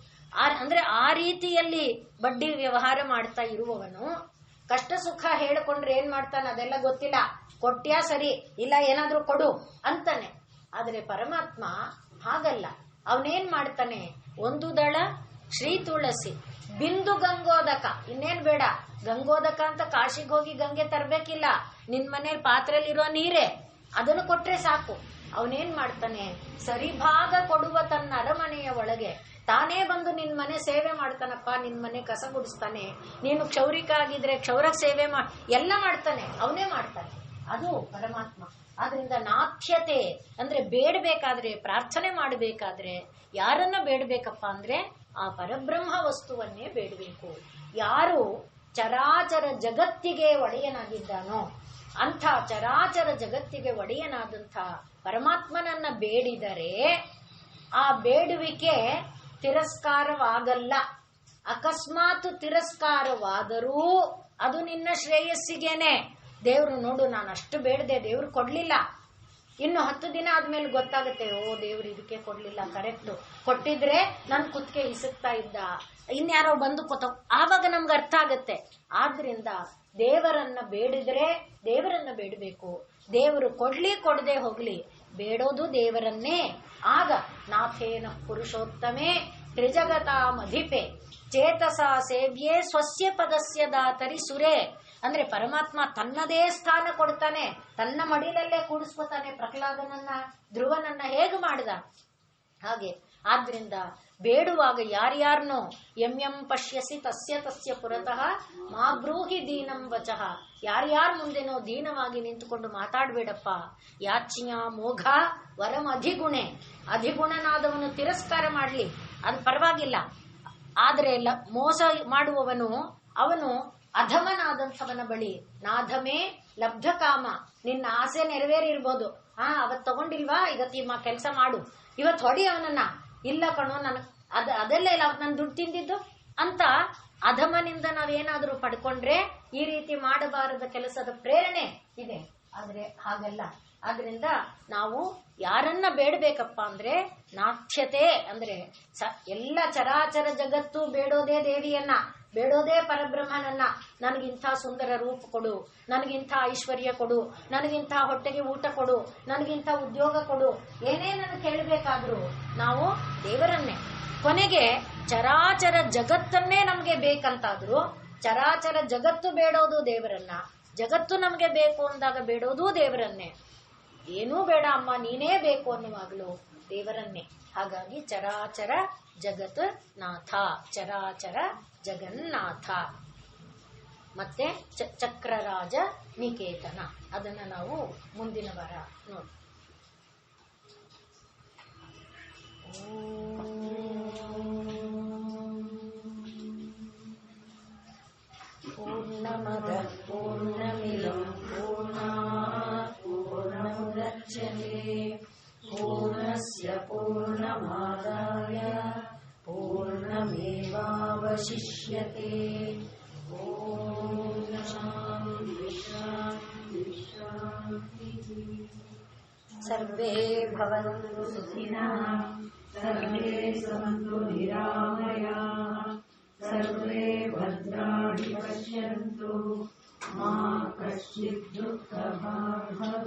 [SPEAKER 2] ಅಂದ್ರೆ ಆ ರೀತಿಯಲ್ಲಿ ಬಡ್ಡಿ ವ್ಯವಹಾರ ಮಾಡ್ತಾ ಇರುವವನು ಕಷ್ಟ ಸುಖ ಹೇಳಿಕೊಂಡ್ರೆ ಏನ್ ಮಾಡ್ತಾನೆ ಅದೆಲ್ಲ ಗೊತ್ತಿಲ್ಲ, ಕೊಟ್ಟ್ಯಾ ಸರಿ, ಇಲ್ಲ ಏನಾದ್ರೂ ಕೊಡು ಅಂತಾನೆ. ಆದ್ರೆ ಪರಮಾತ್ಮ ಹಾಗಲ್ಲ, ಅವನೇನ್ ಮಾಡ್ತಾನೆ, ಒಂದು ದಳ ಶ್ರೀ ತುಳಸಿ, ಬಿಂದು ಗಂಗೋದಕ, ಇನ್ನೇನ್ ಬೇಡ, ಗಂಗೋದಕ ಅಂತ ಕಾಶಿಗೆ ಹೋಗಿ ಗಂಗೆ ತರ್ಬೇಕಿಲ್ಲ, ನಿನ್ ಮನೇಲಿ ಪಾತ್ರೆಯಲ್ಲಿರೋ ನೀರೇ, ಅದನ್ನು ಕೊಟ್ರೆ ಸಾಕು. ಅವನೇನ್ ಮಾಡ್ತಾನೆ, ಸರಿಭಾಗ ಕೊಡುವ ತನ್ನ ಅರಮನೆಯ ಒಳಗೆ ತಾನೇ ಬಂದು ನಿನ್ ಮನೆ ಸೇವೆ ಮಾಡ್ತಾನಪ್ಪ, ನಿನ್ ಮನೆ ಕಸ ಗುಡಿಸ್ತಾನೆ, ನೀನು ಕ್ಷೌರಿಕ ಆಗಿದ್ರೆ ಕ್ಷೌರಕ್ ಸೇವೆ ಎಲ್ಲ ಮಾಡ್ತಾನೆ, ಅವನೇ ಮಾಡ್ತಾನೆ. ಅದು ಪರಮಾತ್ಮ. ಆದ್ರಿಂದ ನಾಥ್ಯತೆ ಅಂದ್ರೆ ಬೇಡಬೇಕಾದ್ರೆ, ಪ್ರಾರ್ಥನೆ ಮಾಡಬೇಕಾದ್ರೆ ಯಾರನ್ನ ಬೇಡಬೇಕಪ್ಪ ಅಂದ್ರೆ ಆ ಪರಬ್ರಹ್ಮ ವಸ್ತುವನ್ನೇ ಬೇಡಬೇಕು. ಯಾರು ಚರಾಚರ ಜಗತ್ತಿಗೆ ಒಡೆಯನಾಗಿದ್ದಾನೋ ಅಂಥ ಚರಾಚರ ಜಗತ್ತಿಗೆ ಒಡೆಯನಾದಂಥ ಪರಮಾತ್ಮನನ್ನ ಬೇಡಿದರೆ ಆ ಬೇಡುವಿಕೆ ತಿರಸ್ಕಾರವಾಗಲ್ಲ. ಅಕಸ್ಮಾತ್ ತಿರಸ್ಕಾರವಾದರೂ ಅದು ನಿನ್ನ ಶ್ರೇಯಸ್ಸಿಗೇನೆ. ದೇವ್ರು ನೋಡು, ನಾನು ಅಷ್ಟು ಬೇಡದೆ, ದೇವ್ರು ಕೊಡ್ಲಿಲ್ಲ, ಇನ್ನು 10 ದಿನ ಆದ್ಮೇಲೆ ಗೊತ್ತಾಗುತ್ತೆ, ಓ ದೇವ್ರು ಇದಕ್ಕೆ ಕೊಡ್ಲಿಲ್ಲ, ಕರೆಕ್ಟ್ ಕೊಟ್ಟಿದ್ರೆ ನನ್ ಕುತ್ತಿಗೆ ಇಸುಕ್ತಾ ಇದ್ದ, ಇನ್ಯಾರೋ ಬಂದು ಆವಾಗ ನಮ್ಗೆ ಅರ್ಥ ಆಗತ್ತೆ. ಆದ್ರಿಂದ ದೇವರನ್ನ ಬೇಡಿದ್ರೆ ದೇವರನ್ನ ಬೇಡಬೇಕು. ದೇವರು ಕೊಡ್ಲಿ ಕೊಡದೆ ಹೋಗ್ಲಿ, ಬೇಡೋದು ದೇವರನ್ನೇ. ಆಗ ನಾಥೇನ ಪುರುಷೋತ್ತಮೇ ತ್ರಿಜಗತಾಮಧಿಪೆ ಚೇತಸ ಸೇವ್ಯೆ ಸ್ವಸ್ಯ ಪದಸ್ಯ ದಾತರಿ ಸುರೇ. ಅಂದ್ರೆ ಪರಮಾತ್ಮ ತನ್ನದೇ ಸ್ಥಾನ ಕೊಡ್ತಾನೆ, ತನ್ನ ಮಡಿಲಲ್ಲೇ ಕೂಡಿಸ್ಕೊತಾನೆ. ಪ್ರಹ್ಲಾದನನ್ನ ಧ್ರುವನನ್ನ ಹೇಗೆ ಮಾಡಿದ ಹಾಗೆ. ಆದ್ರಿಂದ ಬೇಡುವಾಗ ಯಾರ್ಯಾರನೋ ಎಂ ಪಶ್ಯಸಿ ತಸ್ಯ ತಸ್ಯ ಪುರತಃ ಮಾ ಬ್ರೂಹಿ ದೀನಂ ವಚಃ, ಯಾರ್ಯಾರ ಮುಂದೆನೋ ದೀನವಾಗಿ ನಿಂತುಕೊಂಡು ಮಾತಾಡ್ಬೇಡಪ್ಪ. ಯಾಚ್ಯ ಮೋಘ ವರಂ ಅಧಿಗುಣೆ, ಅಧಿಗುಣನಾದವನು ತಿರಸ್ಕಾರ ಮಾಡ್ಲಿ ಅದು ಪರವಾಗಿಲ್ಲ, ಆದ್ರೆ ಮೋಸ ಮಾಡುವವನು ಅವನು ಅಧಮನಾದಂಥವನ ಬಳಿ ನಾಧಮೇ ಲಬ್ಧ ಕಾಮ, ನಿನ್ನ ಆಸೆ ನೆರವೇರಿರ್ಬೋದು, ಅವತ್ ತಗೊಂಡಿಲ್ವಾ, ಇವತ್ತು ಕೆಲಸ ಮಾಡು, ಇವತ್ತು ಹೊಡಿ ಅವನನ್ನ, ಇಲ್ಲ ಕಣೋ ಅದೆಲ್ಲ ಇಲ್ಲ, ಅವತ್ತು ನಾನು ದುಡ್ಡು ತಿಂದಿದ್ದು ಅಂತ ಅಧಮನಿಂದ ನಾವೇನಾದ್ರೂ ಪಡ್ಕೊಂಡ್ರೆ ಈ ರೀತಿ ಮಾಡಬಾರದ ಕೆಲಸದ ಪ್ರೇರಣೆ ಇದೆ. ಆದ್ರೆ ಹಾಗಲ್ಲ. ಆದ್ರಿಂದ ನಾವು ಯಾರನ್ನ ಬೇಡಬೇಕಪ್ಪ ಅಂದ್ರೆ ನಾಥ್ಯತೆ ಅಂದ್ರೆ ಎಲ್ಲ ಚರಾಚರ ಜಗತ್ತು ಬೇಡೋದೇ ದೇವಿಯನ್ನ, ಬೇಡೋದೇ ಪರಬ್ರಹ್ಮನನ್ನ. ನನಗಿಂಥ ಸುಂದರ ರೂಪ ಕೊಡು, ನನಗಿಂಥ ಐಶ್ವರ್ಯ ಕೊಡು, ನನಗಿಂಥ ಹೊಟ್ಟೆಗೆ ಊಟ ಕೊಡು, ನನಗಿಂಥ ಉದ್ಯೋಗ ಕೊಡು, ಏನೇ ನನಗೆ ಕೇಳಬೇಕಾದ್ರೂ ನಾವು ದೇವರನ್ನೇ. ಕೊನೆಗೆ ಚರಾಚರ ಜಗತ್ತನ್ನೇ ನಮ್ಗೆ ಬೇಕಂತಾದ್ರು ಚರಾಚರ ಜಗತ್ತು ಬೇಡೋದು ದೇವರನ್ನ, ಜಗತ್ತು ನಮ್ಗೆ ಬೇಕು ಅಂದಾಗ ಬೇಡೋದು ದೇವರನ್ನೇ. ಏನೂ ಬೇಡ ಅಮ್ಮ ನೀನೇ ಬೇಕು ಅನ್ನುವಾಗಲೂ ದೇವರನ್ನೇ. ಹಾಗಾಗಿ ಚರಾಚರ ಜಗತ್ ನಾಥ, ಚರಾಚರ ಜಗನ್ನಾಥ. ಮತ್ತೆ ಚಕ್ರರಾಜ ನಿಕೇತನ, ಅದನ್ನ ನಾವು ಮುಂದಿನ ವಾರ ನೋಡಿ. ಪೂರ್ಣಮದ पूर्णमादाय पूर्णमेवावशिष्यते। ॐ शान्ति शान्ति शान्तिः। सर्वे भवन्तु सुखिनः, सर्वे सन्तु निरामयाः, सर्वे भद्राणि पश्यन्तु, मा कश्चित् दुःखभाग् भवेत्।